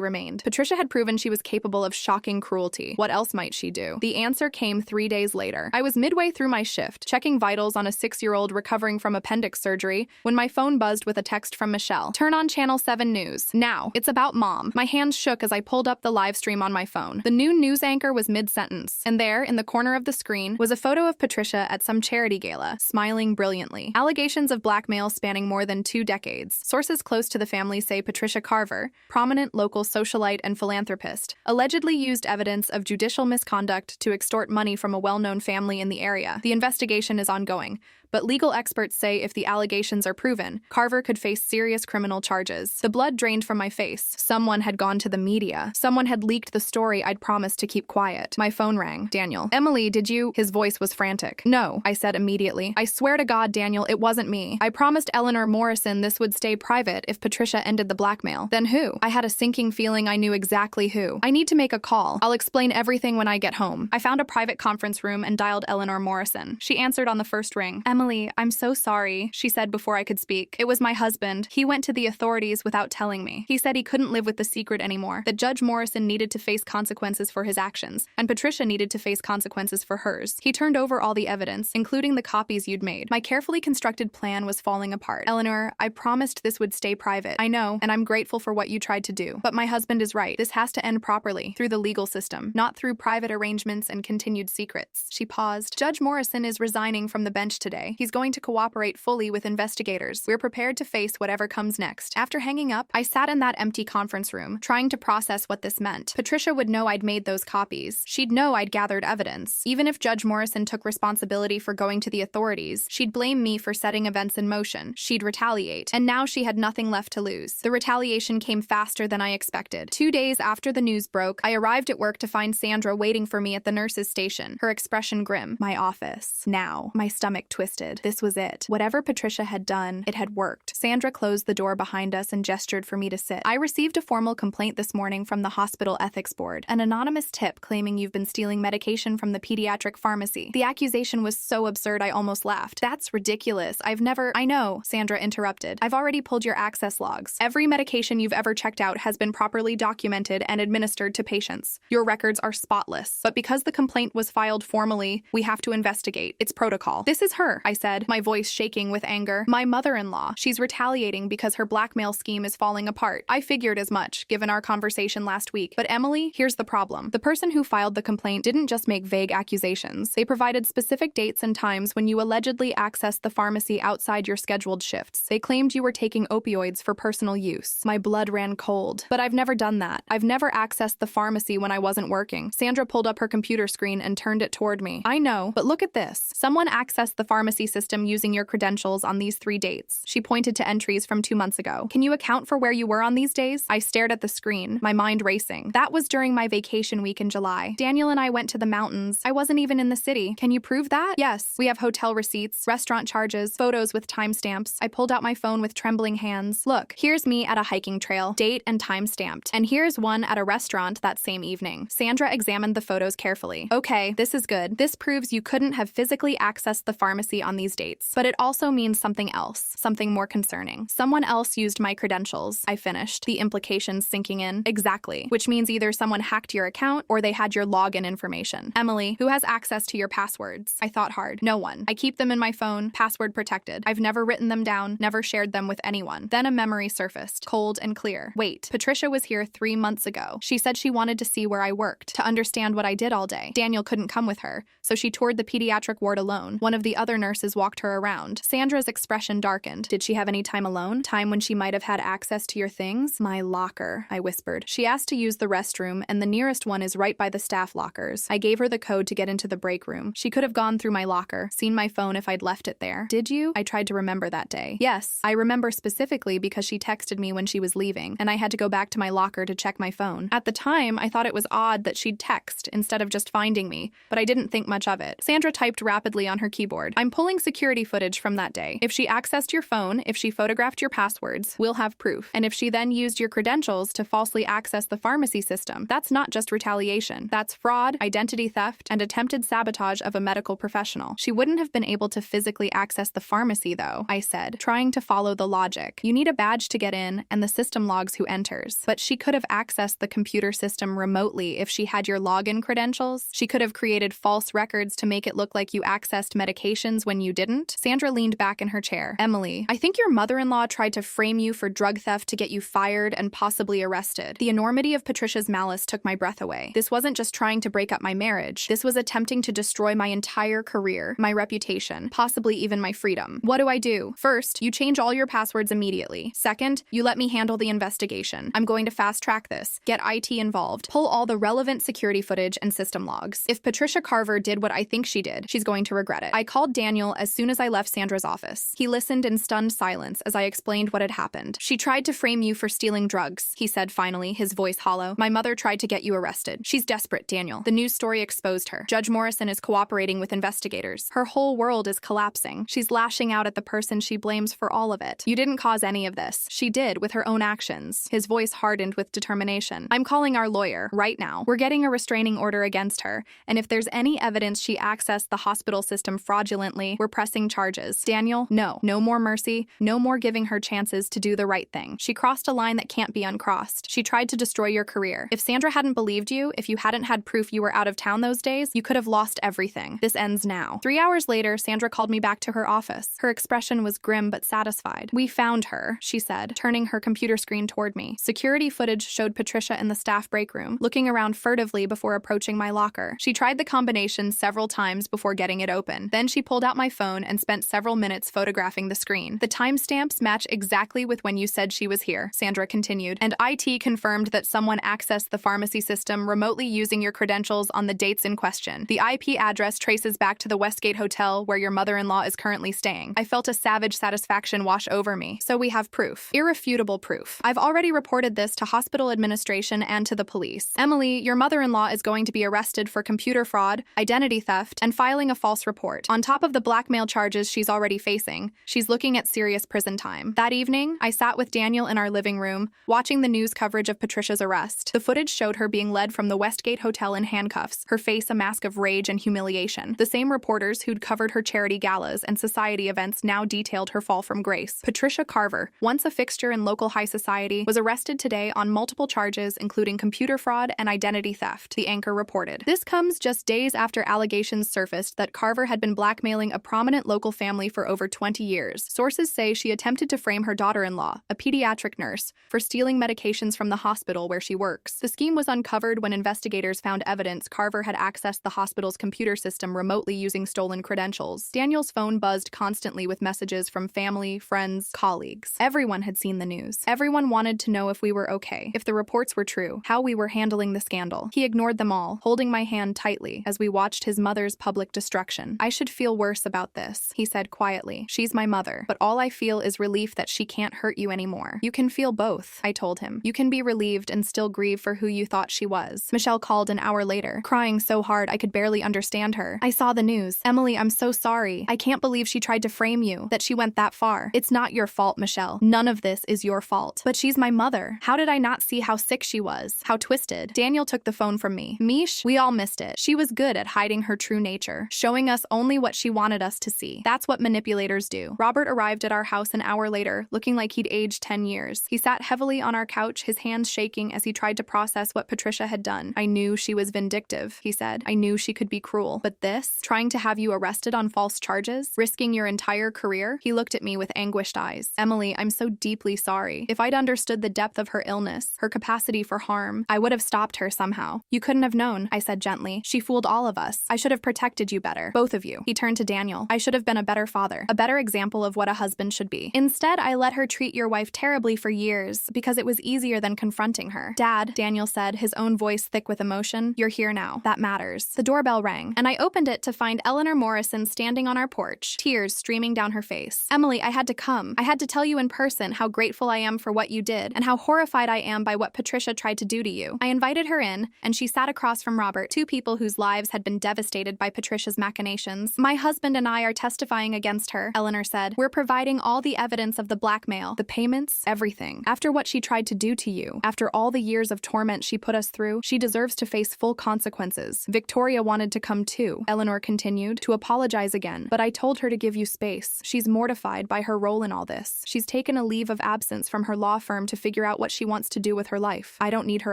remained. Patricia had proven she was capable of shocking cruelty. What else might she do? The answer came 3 days later. I was midway through my shift, checking vitals on a 6-year-old recovering from appendix surgery, when my phone buzzed with a text from Michelle. Turn on Channel 7 News. Now. It's about Mom. My hands shook as I pulled up the live stream on my phone. The noon news anchor was mid-sentence, and there, in the corner of the screen, was a photo of Patricia at some charity gala, smiling brilliantly. Allegations of blackmail spanning more than 2 decades. Sources close to the family say Patricia Carver, prominent local socialite and philanthropist, allegedly used evidence of judicial misconduct to extort money from a well-known family in the area. The investigation is ongoing, but legal experts say if the allegations are proven, Carver could face serious criminal charges. The blood drained from my face. Someone had gone to the media. Someone had leaked the story I'd promised to keep quiet. My phone rang. Daniel. Emily, did you? His voice was frantic. No, I said immediately. I swear to God, Daniel, it wasn't me. I promised Eleanor Morrison this would stay private if Patricia ended the blackmail. Then who? I had a sinking feeling I knew exactly who. I need to make a call. I'll explain everything when I get home. I found a private conference room and dialed Eleanor Morrison. She answered on the first ring. Emily, I'm so sorry, she said before I could speak. It was my husband. He went to the authorities without telling me. He said he couldn't live with the secret anymore, that Judge Morrison needed to face consequences for his actions, and Patricia needed to face consequences for hers. He turned over all the evidence, including the copies you'd made. My carefully constructed plan was falling apart. Eleanor, I promised this would stay private. I know, and I'm grateful for what you tried to do. But my husband is right. This has to end properly, through the legal system, not through private arrangements and continued secrets. She paused. Judge Morrison is resigning from the bench today. He's going to cooperate fully with investigators. We're prepared to face whatever comes next. After hanging up, I sat in that empty conference room, trying to process what this meant. Patricia would know I'd made those copies. She'd know I'd gathered evidence. Even if Judge Morrison took responsibility for going to the authorities, she'd blame me for setting events in motion. She'd retaliate. And now she had nothing left to lose. The retaliation came faster than I expected. 2 days after the news broke, I arrived at work to find Sandra waiting for me at the nurse's station, her expression grim. My office. Now. My stomach twisted. This was it. Whatever Patricia had done, it had worked. Sandra closed the door behind us and gestured for me to sit. I received a formal complaint this morning from the hospital ethics board. An anonymous tip claiming you've been stealing medication from the pediatric pharmacy. The accusation was so absurd I almost laughed. That's ridiculous. I know, Sandra interrupted. I've already pulled your access logs. Every medication you've ever checked out has been properly documented and administered to patients. Your records are spotless. But because the complaint was filed formally, we have to investigate. It's protocol. This is her, I said, my voice shaking with anger. My mother-in-law. She's retaliating because her blackmail scheme is falling apart. I figured as much, given our conversation last week. But Emily, here's the problem. The person who filed the complaint didn't just make vague accusations. They provided specific dates and times when you allegedly accessed the pharmacy outside your scheduled shifts. They claimed you were taking opioids for personal use. My blood ran cold. But I've never done that. I've never accessed the pharmacy when I wasn't working. Sandra pulled up her computer screen and turned it toward me. I know, but look at this. Someone accessed the pharmacy system using your credentials on these 3 dates. She pointed to entries from 2 months ago. Can you account for where you were on these days? I stared at the screen, my mind racing. That was during my vacation week in July. Daniel and I went to the mountains. I wasn't even in the city. Can you prove that? Yes. We have hotel receipts, restaurant charges, photos with timestamps. I pulled out my phone with trembling hands. Look, here's me at a hiking trail, date and time stamped. And here's one at a restaurant that same evening. Sandra examined the photos carefully. Okay, this is good. This proves you couldn't have physically accessed the pharmacy on these dates. But it also means something else, something more concerning. Someone else used my credentials. I finished, the implications sinking in. Exactly. Which means either someone hacked your account or they had your login information. Emily, who has access to your passwords? I thought hard. No one. I keep them in my phone, password protected. I've never written them down, never shared them with anyone. Then a memory surfaced, cold and clear. Wait, Patricia was here 3 months ago. She said she wanted to see where I worked, to understand what I did all day. Daniel couldn't come with her, so she toured the pediatric ward alone. One of the other nurses nurses walked her around. Sandra's expression darkened. Did she have any time alone? Time when she might have had access to your things? My locker, I whispered. She asked to use the restroom, and the nearest one is right by the staff lockers. I gave her the code to get into the break room. She could have gone through my locker, seen my phone if I'd left it there. Did you? I tried to remember that day. Yes, I remember specifically because she texted me when she was leaving, and I had to go back to my locker to check my phone. At the time, I thought it was odd that she'd text instead of just finding me, but I didn't think much of it. Sandra typed rapidly on her keyboard. I'm pulling security footage from that day. If she accessed your phone, if she photographed your passwords, we'll have proof. And if she then used your credentials to falsely access the pharmacy system, that's not just retaliation. That's fraud, identity theft, and attempted sabotage of a medical professional. She wouldn't have been able to physically access the pharmacy, though, I said, trying to follow the logic. You need a badge to get in, and the system logs who enters. But she could have accessed the computer system remotely if she had your login credentials. She could have created false records to make it look like you accessed medications when you didn't. Sandra leaned back in her chair. Emily, I think your mother-in-law tried to frame you for drug theft to get you fired and possibly arrested. The enormity of Patricia's malice took my breath away. This wasn't just trying to break up my marriage. This was attempting to destroy my entire career, my reputation, possibly even my freedom. What do I do? First, you change all your passwords immediately. Second, you let me handle the investigation. I'm going to fast-track this. Get IT involved. Pull all the relevant security footage and system logs. If Patricia Carver did what I think she did, she's going to regret it. I called Daniel as soon as I left Sandra's office. He listened in stunned silence as I explained what had happened. She tried to frame you for stealing drugs, he said finally, his voice hollow. My mother tried to get you arrested. She's desperate, Daniel. The news story exposed her. Judge Morrison is cooperating with investigators. Her whole world is collapsing. She's lashing out at the person she blames for all of it. You didn't cause any of this. She did with her own actions. His voice hardened with determination. I'm calling our lawyer right now. We're getting a restraining order against her, and if there's any evidence she accessed the hospital system fraudulently, we're pressing charges. Daniel, no. No more mercy. No more giving her chances to do the right thing. She crossed a line that can't be uncrossed. She tried to destroy your career. If Sandra hadn't believed you, if you hadn't had proof you were out of town those days, you could have lost everything. This ends now. 3 hours later, Sandra called me back to her office. Her expression was grim but satisfied. We found her, she said, turning her computer screen toward me. Security footage showed Patricia in the staff break room, looking around furtively before approaching my locker. She tried the combination several times before getting it open. Then she pulled out my phone and spent several minutes photographing the screen. The timestamps match exactly with when you said she was here, Sandra continued, and IT confirmed that someone accessed the pharmacy system remotely using your credentials on the dates in question. The IP address traces back to the Westgate Hotel where your mother-in-law is currently staying. I felt a savage satisfaction wash over me. So we have proof. Irrefutable proof. I've already reported this to hospital administration and to the police. Emily, your mother-in-law is going to be arrested for computer fraud, identity theft, and filing a false report. On top of the blackmail charges she's already facing, she's looking at serious prison time. That evening, I sat with Daniel in our living room, watching the news coverage of Patricia's arrest. The footage showed her being led from the Westgate Hotel in handcuffs, her face a mask of rage and humiliation. The same reporters who'd covered her charity galas and society events now detailed her fall from grace. Patricia Carver, once a fixture in local high society, was arrested today on multiple charges including computer fraud and identity theft, the anchor reported. This comes just days after allegations surfaced that Carver had been blackmailing a prominent local family for over 20 years. Sources say she attempted to frame her daughter-in-law, a pediatric nurse, for stealing medications from the hospital where she works. The scheme was uncovered when investigators found evidence Carver had accessed the hospital's computer system remotely using stolen credentials. Daniel's phone buzzed constantly with messages from family, friends, colleagues. Everyone had seen the news. Everyone wanted to know if we were okay, if the reports were true, how we were handling the scandal. He ignored them all, holding my hand tightly as we watched his mother's public destruction. I should feel worse about this, he said quietly. She's my mother, but all I feel is relief that she can't hurt you anymore. You can feel both, I told him. You can be relieved and still grieve for who you thought she was. Michelle called an hour later, crying so hard I could barely understand her. I saw the news. Emily, I'm so sorry. I can't believe she tried to frame you, that she went that far. It's not your fault, Michelle. None of this is your fault. But she's my mother. How did I not see how sick she was? How twisted? Daniel took the phone from me. Mish, we all missed it. She was good at hiding her true nature, showing us only what she wanted us to see. That's what manipulators do. Robert arrived at our house an hour later, looking like he'd aged 10 years. He sat heavily on our couch, his hands shaking as he tried to process what Patricia had done. I knew she was vindictive, he said. I knew she could be cruel. But this, trying to have you arrested on false charges, risking your entire career? He looked at me with anguished eyes. Emily, I'm so deeply sorry. If I'd understood the depth of her illness, her capacity for harm, I would have stopped her somehow. You couldn't have known, I said gently. She fooled all of us. I should have protected you better. Both of you. He turned to Daniel. Daniel. I should have been a better father, a better example of what a husband should be. Instead, I let her treat your wife terribly for years because it was easier than confronting her. Dad, Daniel said, his own voice thick with emotion, you're here now. That matters. The doorbell rang, and I opened it to find Eleanor Morrison standing on our porch, tears streaming down her face. Emily, I had to come. I had to tell you in person how grateful I am for what you did and how horrified I am by what Patricia tried to do to you. I invited her in, and she sat across from Robert, two people whose lives had been devastated by Patricia's machinations. My husband and I are testifying against her, Eleanor said. We're providing all the evidence of the blackmail, the payments, everything. After what she tried to do to you, after all the years of torment she put us through, she deserves to face full consequences. Victoria wanted to come too, Eleanor continued, to apologize again, but I told her to give you space. She's mortified by her role in all this. She's taken a leave of absence from her law firm to figure out what she wants to do with her life. I don't need her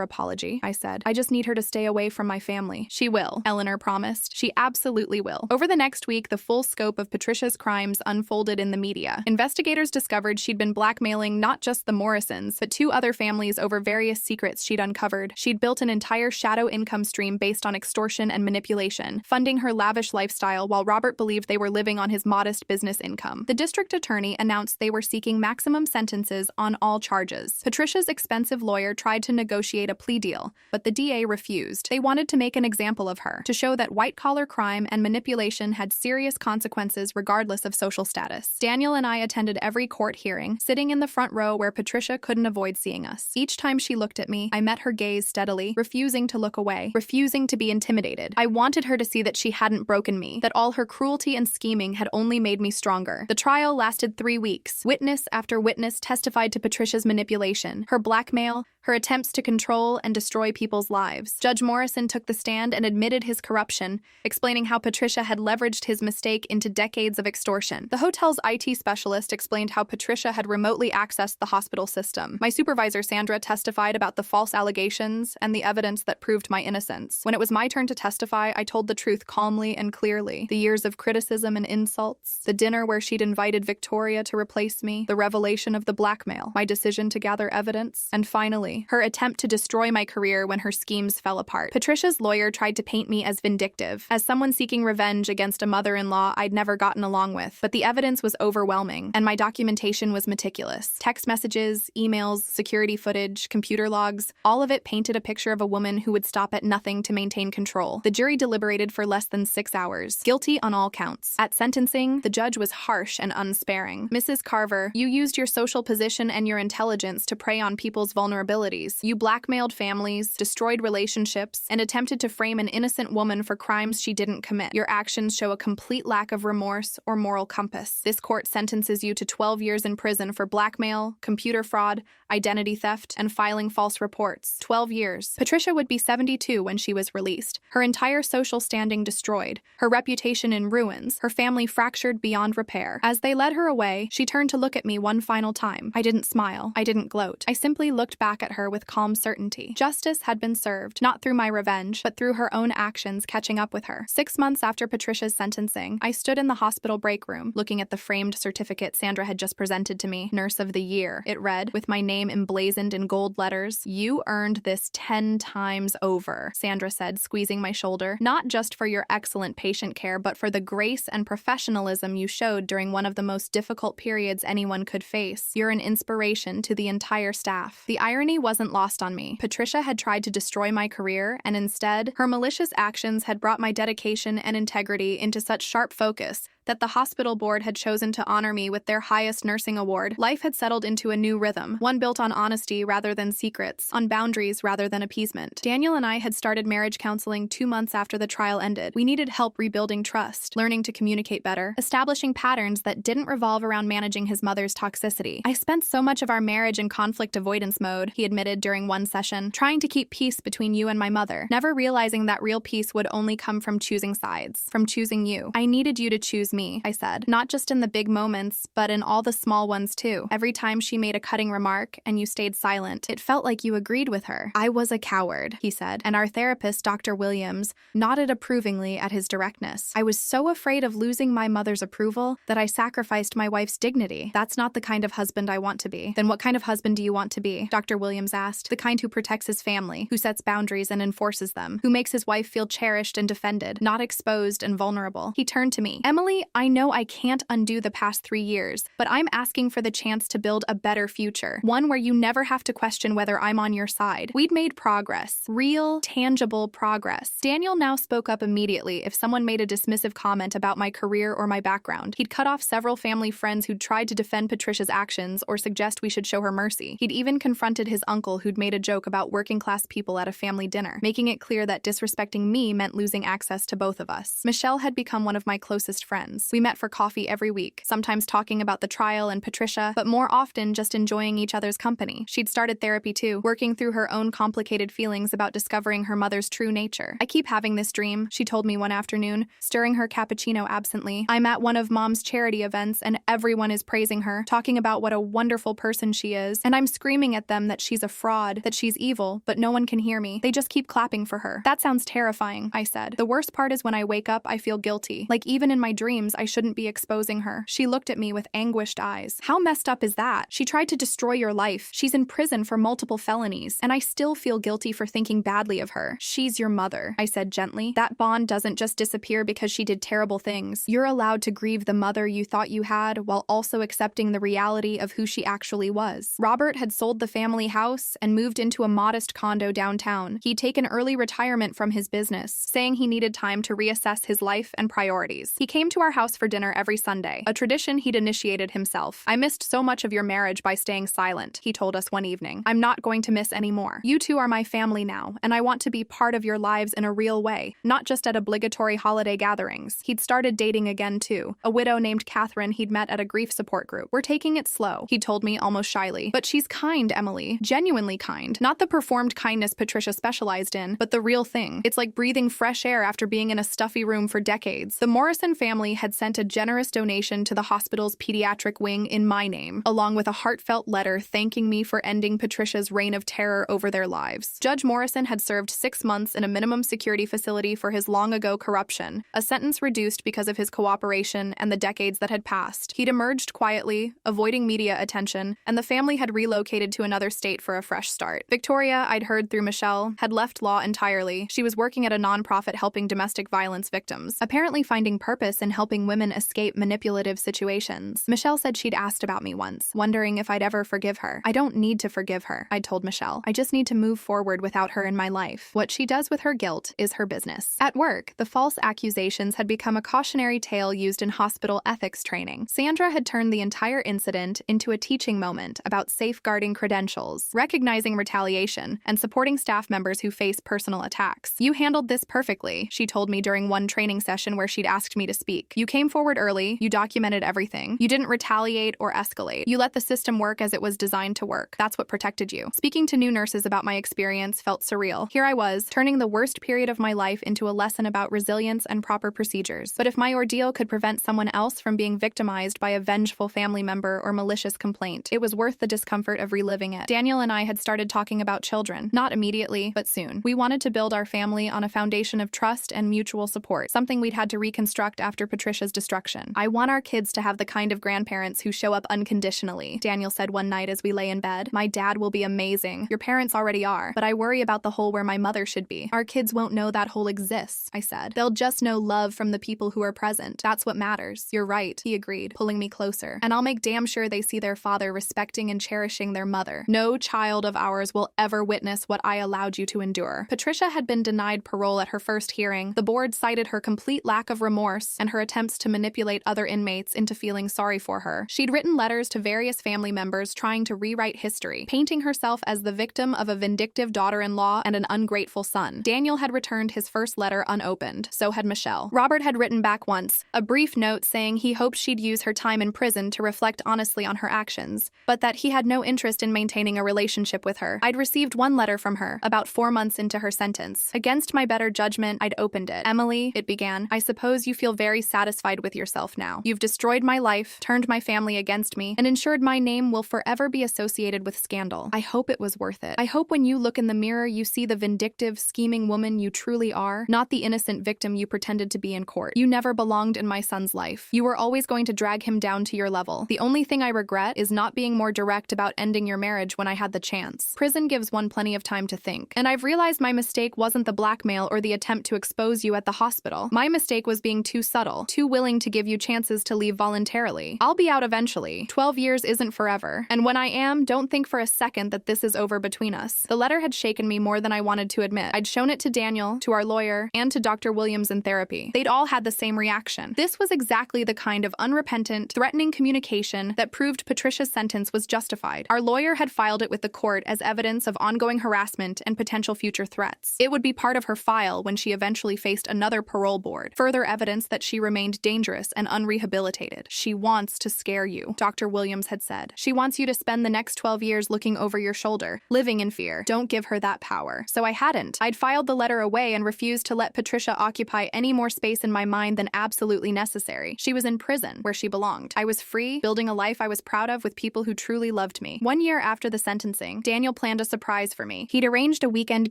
apology, I said. I just need her to stay away from my family. She will, Eleanor promised. She absolutely will. Over the next week, the full scope of Patricia's crimes unfolded in the media. Investigators discovered she'd been blackmailing not just the Morrisons, but two other families over various secrets she'd uncovered. She'd built an entire shadow income stream based on extortion and manipulation, funding her lavish lifestyle while Robert believed they were living on his modest business income. The district attorney announced they were seeking maximum sentences on all charges. Patricia's expensive lawyer tried to negotiate a plea deal, but the DA refused. They wanted to make an example of her, to show that white-collar crime and manipulation had serious consequences regardless of social status. Daniel and I attended every court hearing, sitting in the front row where Patricia couldn't avoid seeing us. Each time she looked at me, I met her gaze steadily, refusing to look away, refusing to be intimidated. I wanted her to see that she hadn't broken me, that all her cruelty and scheming had only made me stronger. The trial lasted 3 weeks. Witness after witness testified to Patricia's manipulation, her blackmail, her attempts to control and destroy people's lives. Judge Morrison took the stand and admitted his corruption, explaining how Patricia had leveraged his mistake into decades of extortion. The hotel's IT specialist explained how Patricia had remotely accessed the hospital system. My supervisor, Sandra, testified about the false allegations and the evidence that proved my innocence. When it was my turn to testify, I told the truth calmly and clearly. The years of criticism and insults, the dinner where she'd invited Victoria to replace me, the revelation of the blackmail, my decision to gather evidence, and finally, her attempt to destroy my career when her schemes fell apart. Patricia's lawyer tried to paint me as vindictive, as someone seeking revenge against a mother-in-law I'd never gotten along with, but the evidence was overwhelming, and my documentation was meticulous. Text messages, emails, security footage, computer logs, all of it painted a picture of a woman who would stop at nothing to maintain control. The jury deliberated for less than 6 hours, guilty on all counts. At sentencing, the judge was harsh and unsparing. Mrs. Carver, you used your social position and your intelligence to prey on people's vulnerabilities. You blackmailed families, destroyed relationships, and attempted to frame an innocent woman for crimes she didn't commit. Your actions show a complete lack of remorse or moral compass. This court sentences you to 12 years in prison for blackmail, computer fraud, identity theft, and filing false reports. 12 years. Patricia would be 72 when she was released. Her entire social standing destroyed, her reputation in ruins, her family fractured beyond repair. As they led her away, she turned to look at me one final time. I didn't smile. I didn't gloat. I simply looked back at her with calm certainty. Justice had been served, not through my revenge, but through her own actions catching up with her. 6 months after Patricia's sentencing, I stood in the hospital break room, looking at the framed certificate Sandra had just presented to me, Nurse of the Year. It read, with my name emblazoned in gold letters, "You earned this 10 times over," Sandra said, squeezing my shoulder. "Not just for your excellent patient care, but for the grace and professionalism you showed during one of the most difficult periods anyone could face. You're an inspiration to the entire staff." The irony wasn't lost on me. Patricia had tried to destroy my career, and instead, her malicious actions had brought my dedication and integrity into such sharp focus that the hospital board had chosen to honor me with their highest nursing award. Life had settled into a new rhythm, one built on honesty rather than secrets, on boundaries rather than appeasement. Daniel and I had started marriage counseling 2 months after the trial ended. We needed help rebuilding trust, learning to communicate better, establishing patterns that didn't revolve around managing his mother's toxicity. "I spent so much of our marriage in conflict avoidance mode," he admitted during one session, "trying to keep peace between you and my mother, never realizing that real peace would only come from choosing sides, from choosing you. I needed you to choose me," I said, "not just in the big moments, but in all the small ones too. Every time she made a cutting remark and you stayed silent, it felt like you agreed with her." "I was a coward," he said, and our therapist, Dr. Williams, nodded approvingly at his directness. "I was so afraid of losing my mother's approval that I sacrificed my wife's dignity. That's not the kind of husband I want to be." "Then what kind of husband do you want to be?" Dr. Williams asked. "The kind who protects his family, who sets boundaries and enforces them, who makes his wife feel cherished and defended, not exposed and vulnerable." He turned to me. "Emily, I know I can't undo the past 3 years, but I'm asking for the chance to build a better future, one where you never have to question whether I'm on your side. We'd made progress, real, tangible progress. Daniel now spoke up immediately if someone made a dismissive comment about my career or my background. He'd cut off several family friends who'd tried to defend Patricia's actions or suggest we should show her mercy. He'd even confronted his uncle who'd made a joke about working-class people at a family dinner, making it clear that disrespecting me meant losing access to both of us. Michelle had become one of my closest friends. We met for coffee every week, sometimes talking about the trial and Patricia, but more often just enjoying each other's company. She'd started therapy too, working through her own complicated feelings about discovering her mother's true nature. I keep having this dream, she told me one afternoon, stirring her cappuccino absently. I'm at one of Mom's charity events and everyone is praising her, talking about what a wonderful person she is, and I'm screaming at them that she's a fraud, that she's evil, but no one can hear me. They just keep clapping for her. That sounds terrifying, I said. The worst part is when I wake up, I feel guilty. Like even in my dreams, I shouldn't be exposing her. She looked at me with anguished eyes. How messed up is that? She tried to destroy your life. She's in prison for multiple felonies, and I still feel guilty for thinking badly of her. She's your mother, I said gently. That bond doesn't just disappear because she did terrible things. You're allowed to grieve the mother you thought you had while also accepting the reality of who she actually was. Robert had sold the family house and moved into a modest condo downtown. He'd taken early retirement from his business, saying he needed time to reassess his life and priorities. He came to our house for dinner every Sunday, a tradition he'd initiated himself. I missed so much of your marriage by staying silent, he told us one evening. I'm not going to miss any more. You two are my family now, and I want to be part of your lives in a real way, not just at obligatory holiday gatherings. He'd started dating again too, a widow named Catherine he'd met at a grief support group. We're taking it slow, he told me almost shyly. But she's kind, Emily. Genuinely kind. Not the performed kindness Patricia specialized in, but the real thing. It's like breathing fresh air after being in a stuffy room for decades. The Morrison family had sent a generous donation to the hospital's pediatric wing in my name, along with a heartfelt letter thanking me for ending Patricia's reign of terror over their lives. Judge Morrison had served 6 months in a minimum security facility for his long-ago corruption, a sentence reduced because of his cooperation and the decades that had passed. He'd emerged quietly, avoiding media attention, and the family had relocated to another state for a fresh start. Victoria, I'd heard through Michelle, had left law entirely. She was working at a nonprofit helping domestic violence victims, apparently finding purpose in helping women escape manipulative situations. Michelle said she'd asked about me once, wondering if I'd ever forgive her. I don't need to forgive her, I'd told Michelle. I just need to move forward without her in my life. What she does with her guilt is her business. At work, the false accusations had become a cautionary tale used in hospital ethics training. Sandra had turned the entire incident into a teaching moment about safeguarding credentials, recognizing retaliation, and supporting staff members who face personal attacks. You handled this perfectly, she told me during one training session where she'd asked me to speak. You came forward early, you documented everything. You didn't retaliate or escalate. You let the system work as it was designed to work. That's what protected you. Speaking to new nurses about my experience felt surreal. Here I was, turning the worst period of my life into a lesson about resilience and proper procedures. But if my ordeal could prevent someone else from being victimized by a vengeful family member or malicious complaint, it was worth the discomfort of reliving it. Daniel and I had started talking about children, not immediately, but soon. We wanted to build our family on a foundation of trust and mutual support, something we'd had to reconstruct after Patricia's destruction. I want our kids to have the kind of grandparents who show up unconditionally, Daniel said one night as we lay in bed. My dad will be amazing. Your parents already are, but I worry about the hole where my mother should be. Our kids won't know that hole exists, I said. They'll just know love from the people who are present. That's what matters. You're right, he agreed, pulling me closer. And I'll make damn sure they see their father respecting and cherishing their mother. No child of ours will ever witness what I allowed you to endure. Patricia had been denied parole at her first hearing. The board cited her complete lack of remorse and her attempts to manipulate other inmates into feeling sorry for her. She'd written letters to various family members trying to rewrite history, painting herself as the victim of a vindictive daughter-in-law and an ungrateful son. Daniel had returned his first letter unopened. So had Michelle. Robert had written back once, a brief note saying he hoped she'd use her time in prison to reflect honestly on her actions, but that he had no interest in maintaining a relationship with her. I'd received one letter from her, about 4 months into her sentence. Against my better judgment, I'd opened it. Emily, it began, I suppose you feel very satisfied with yourself now. You've destroyed my life, turned my family against me, and ensured my name will forever be associated with scandal. I hope it was worth it. I hope when you look in the mirror you see the vindictive, scheming woman you truly are, not the innocent victim you pretended to be in court. You never belonged in my son's life. You were always going to drag him down to your level. The only thing I regret is not being more direct about ending your marriage when I had the chance. Prison gives one plenty of time to think. And I've realized my mistake wasn't the blackmail or the attempt to expose you at the hospital. My mistake was being too subtle, too willing to give you chances to leave voluntarily. I'll be out eventually. 12 years isn't forever. And when I am, don't think for a second that this is over between us. The letter had shaken me more than I wanted to admit. I'd shown it to Daniel, to our lawyer, and to Dr. Williams in therapy. They'd all had the same reaction. This was exactly the kind of unrepentant, threatening communication that proved Patricia's sentence was justified. Our lawyer had filed it with the court as evidence of ongoing harassment and potential future threats. It would be part of her file when she eventually faced another parole board. Further evidence that she remained dangerous and unrehabilitated. She wants to scare you, Dr. Williams had said. She wants you to spend the next 12 years looking over your shoulder, living in fear. Don't give her that power. So I hadn't. I'd filed the letter away and refused to let Patricia occupy any more space in my mind than absolutely necessary. She was in prison, where she belonged. I was free, building a life I was proud of with people who truly loved me. 1 year after the sentencing, Daniel planned a surprise for me. He'd arranged a weekend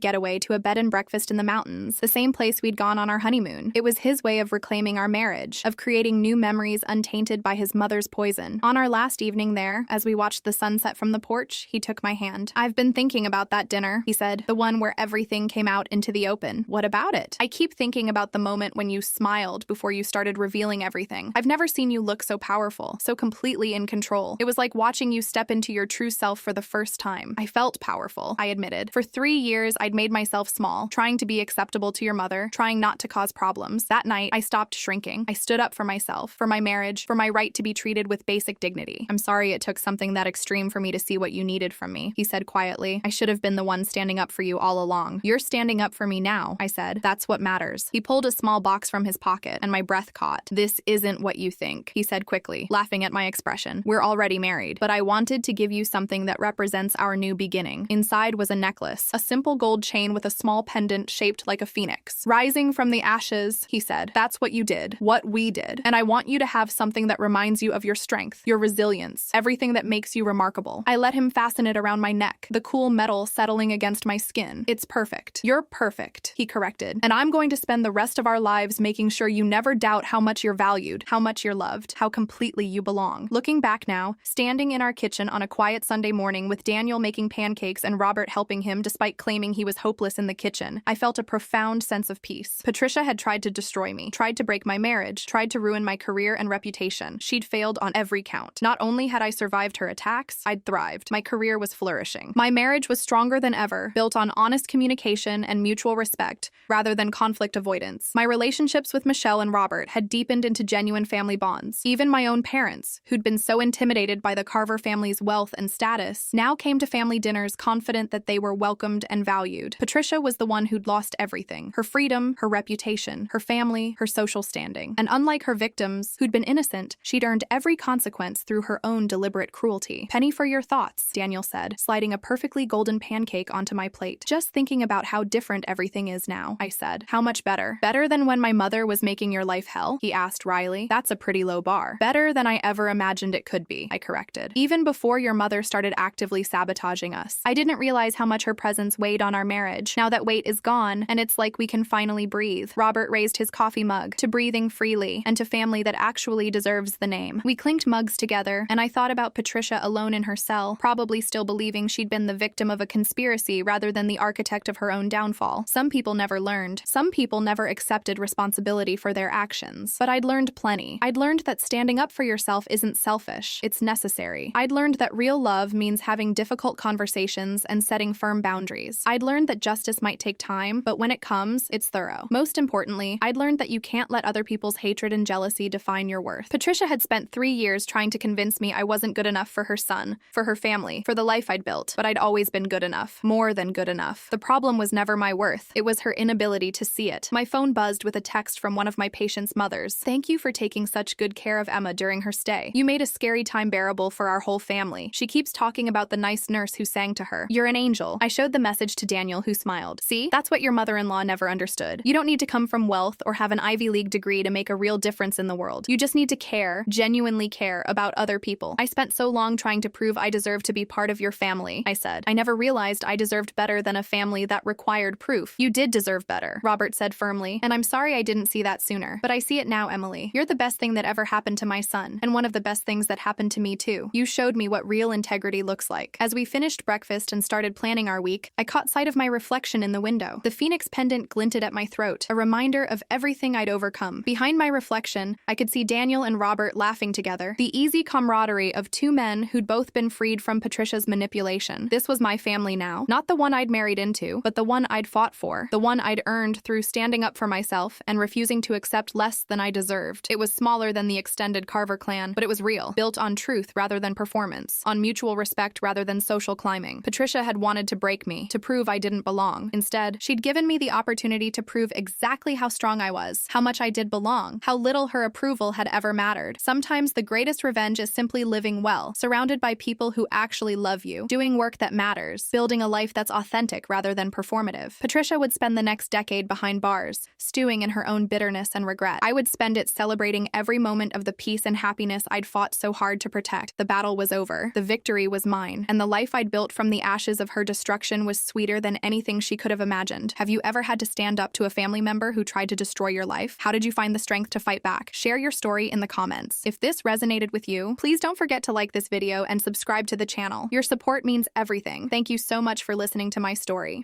getaway to a bed and breakfast in the mountains, the same place we'd gone on our honeymoon. It was his way of reclaiming our marriage, of creating new memories untainted by his mother's poison. On our last evening there, as we watched the sunset from the porch, he took my hand. "I've been thinking about that dinner," he said, "the one where everything came out into the open." "What about it?" "I keep thinking about the moment when you smiled before you started revealing everything. I've never seen you look so powerful, so completely in control. It was like watching you step into your true self for the first time. I felt powerful," I admitted. "For 3 years, I'd made myself small, trying to be acceptable to your mother, trying not to cause problems. That night, I stopped shrinking. I stood up for myself, for my marriage, for my right to be treated with basic dignity. I'm sorry it took something that extreme for me to see what you needed from me," he said quietly. "I should have been the one standing up for you all along." "You're standing up for me now," I said. "That's what matters." He pulled a small box from his pocket, and my breath caught. "This isn't what you think," he said quickly, laughing at my expression. "We're already married, but I wanted to give you something that represents our new beginning." Inside was a necklace, a simple gold chain with a small pendant shaped like a phoenix. "Rising from the ashes," he said. "That's what you did, what we did. And I want you to have something that reminds you of your strength, your resilience, everything that makes you remarkable." I let him fasten it around my neck, the cool metal settling against my skin. "It's perfect." "You're perfect," he corrected. "And I'm going to spend the rest of our lives making sure you never doubt how much you're valued, how much you're loved, how completely you belong." Looking back now, standing in our kitchen on a quiet Sunday morning with Daniel making pancakes and Robert helping him despite claiming he was hopeless in the kitchen, I felt a profound sense of peace. Patricia had tried to destroy me, tried to break my marriage, tried to ruin my career and reputation. She'd failed on every count. Not only had I survived her attacks, I'd thrived. My career was flourishing. My marriage was stronger than ever, built on honest communication and mutual respect, rather than conflict avoidance. My relationships with Michelle and Robert had deepened into genuine family bonds. Even my own parents, who'd been so intimidated by the Carver family's wealth and status, now came to family dinners confident that they were welcomed and valued. Patricia was the one who'd lost everything: her freedom, her reputation, her family, her social standing. And unlike her victims, who'd been innocent, she'd earned every consequence through her own deliberate cruelty. "Penny for your thoughts," Daniel said, sliding a perfectly golden pancake onto my plate. "Just thinking about how different everything is now," I said. "How much better?" "Better than when my mother was making your life hell?" he asked wryly. "That's a pretty low bar." "Better than I ever imagined it could be," I corrected. "Even before your mother started actively sabotaging us. I didn't realize how much her presence weighed on our marriage. Now that weight is gone, and it's like we can finally breathe." Robert raised his coffee mug to breathing freely and to family that actually deserves the name. We clinked mugs together, and I thought about Patricia alone in her cell, probably still believing she'd been the victim of a conspiracy rather than the architect of her own downfall. Some people never learned. Some people never accepted responsibility for their actions. But I'd learned plenty. I'd learned that standing up for yourself isn't selfish. It's necessary. I'd learned that real love means having difficult conversations and setting firm boundaries. I'd learned that justice might take time, but when it comes, it's thorough. Most importantly, I'd learned that you can't let other people's hatred and jealousy define your worth. Patricia had spent 3 years trying to convince me I wasn't good enough for her son, for her family, for the life I'd built, but I'd always been good enough, more than good enough. The problem was never my worth. It was her inability to see it. My phone buzzed with a text from one of my patients' mothers. "Thank you for taking such good care of Emma during her stay. You made a scary time bearable for our whole family. She keeps talking about the nice nurse who sang to her. You're an angel." I showed the message to Daniel, who smiled. "See? That's what your mother-in-law never understood. You don't need to come from wealth or have an Ivy League degree to make a real difference in the world. You just need to care, genuinely care, about other people." "I spent so long trying to prove I deserved to be part of your family," I said. "I never realized I deserved better than a family that required proof." "You did deserve better," Robert said firmly, "and I'm sorry I didn't see that sooner. But I see it now, Emily. You're the best thing that ever happened to my son, and one of the best things that happened to me too. You showed me what real integrity looks like." As we finished breakfast and started planning our week, I caught sight of my reflection in the window. The phoenix pendant glinted at my throat, a reminder of everything I'd overcome. Behind Behind my reflection, I could see Daniel and Robert laughing together, the easy camaraderie of two men who'd both been freed from Patricia's manipulation. This was my family now, not the one I'd married into, but the one I'd fought for, the one I'd earned through standing up for myself and refusing to accept less than I deserved. It was smaller than the extended Carver clan, but it was real, built on truth rather than performance, on mutual respect rather than social climbing. Patricia had wanted to break me, to prove I didn't belong. Instead, she'd given me the opportunity to prove exactly how strong I was, how much I did belong, how little her approval had ever mattered. Sometimes the greatest revenge is simply living well, surrounded by people who actually love you, doing work that matters, building a life that's authentic rather than performative. Patricia would spend the next decade behind bars, stewing in her own bitterness and regret. I would spend it celebrating every moment of the peace and happiness I'd fought so hard to protect. The battle was over, the victory was mine, and the life I'd built from the ashes of her destruction was sweeter than anything she could have imagined. Have you ever had to stand up to a family member who tried to destroy your life? How did you find the strength to fight back? Share your story in the comments. If this resonated with you, please don't forget to like this video and subscribe to the channel. Your support means everything. Thank you so much for listening to my story.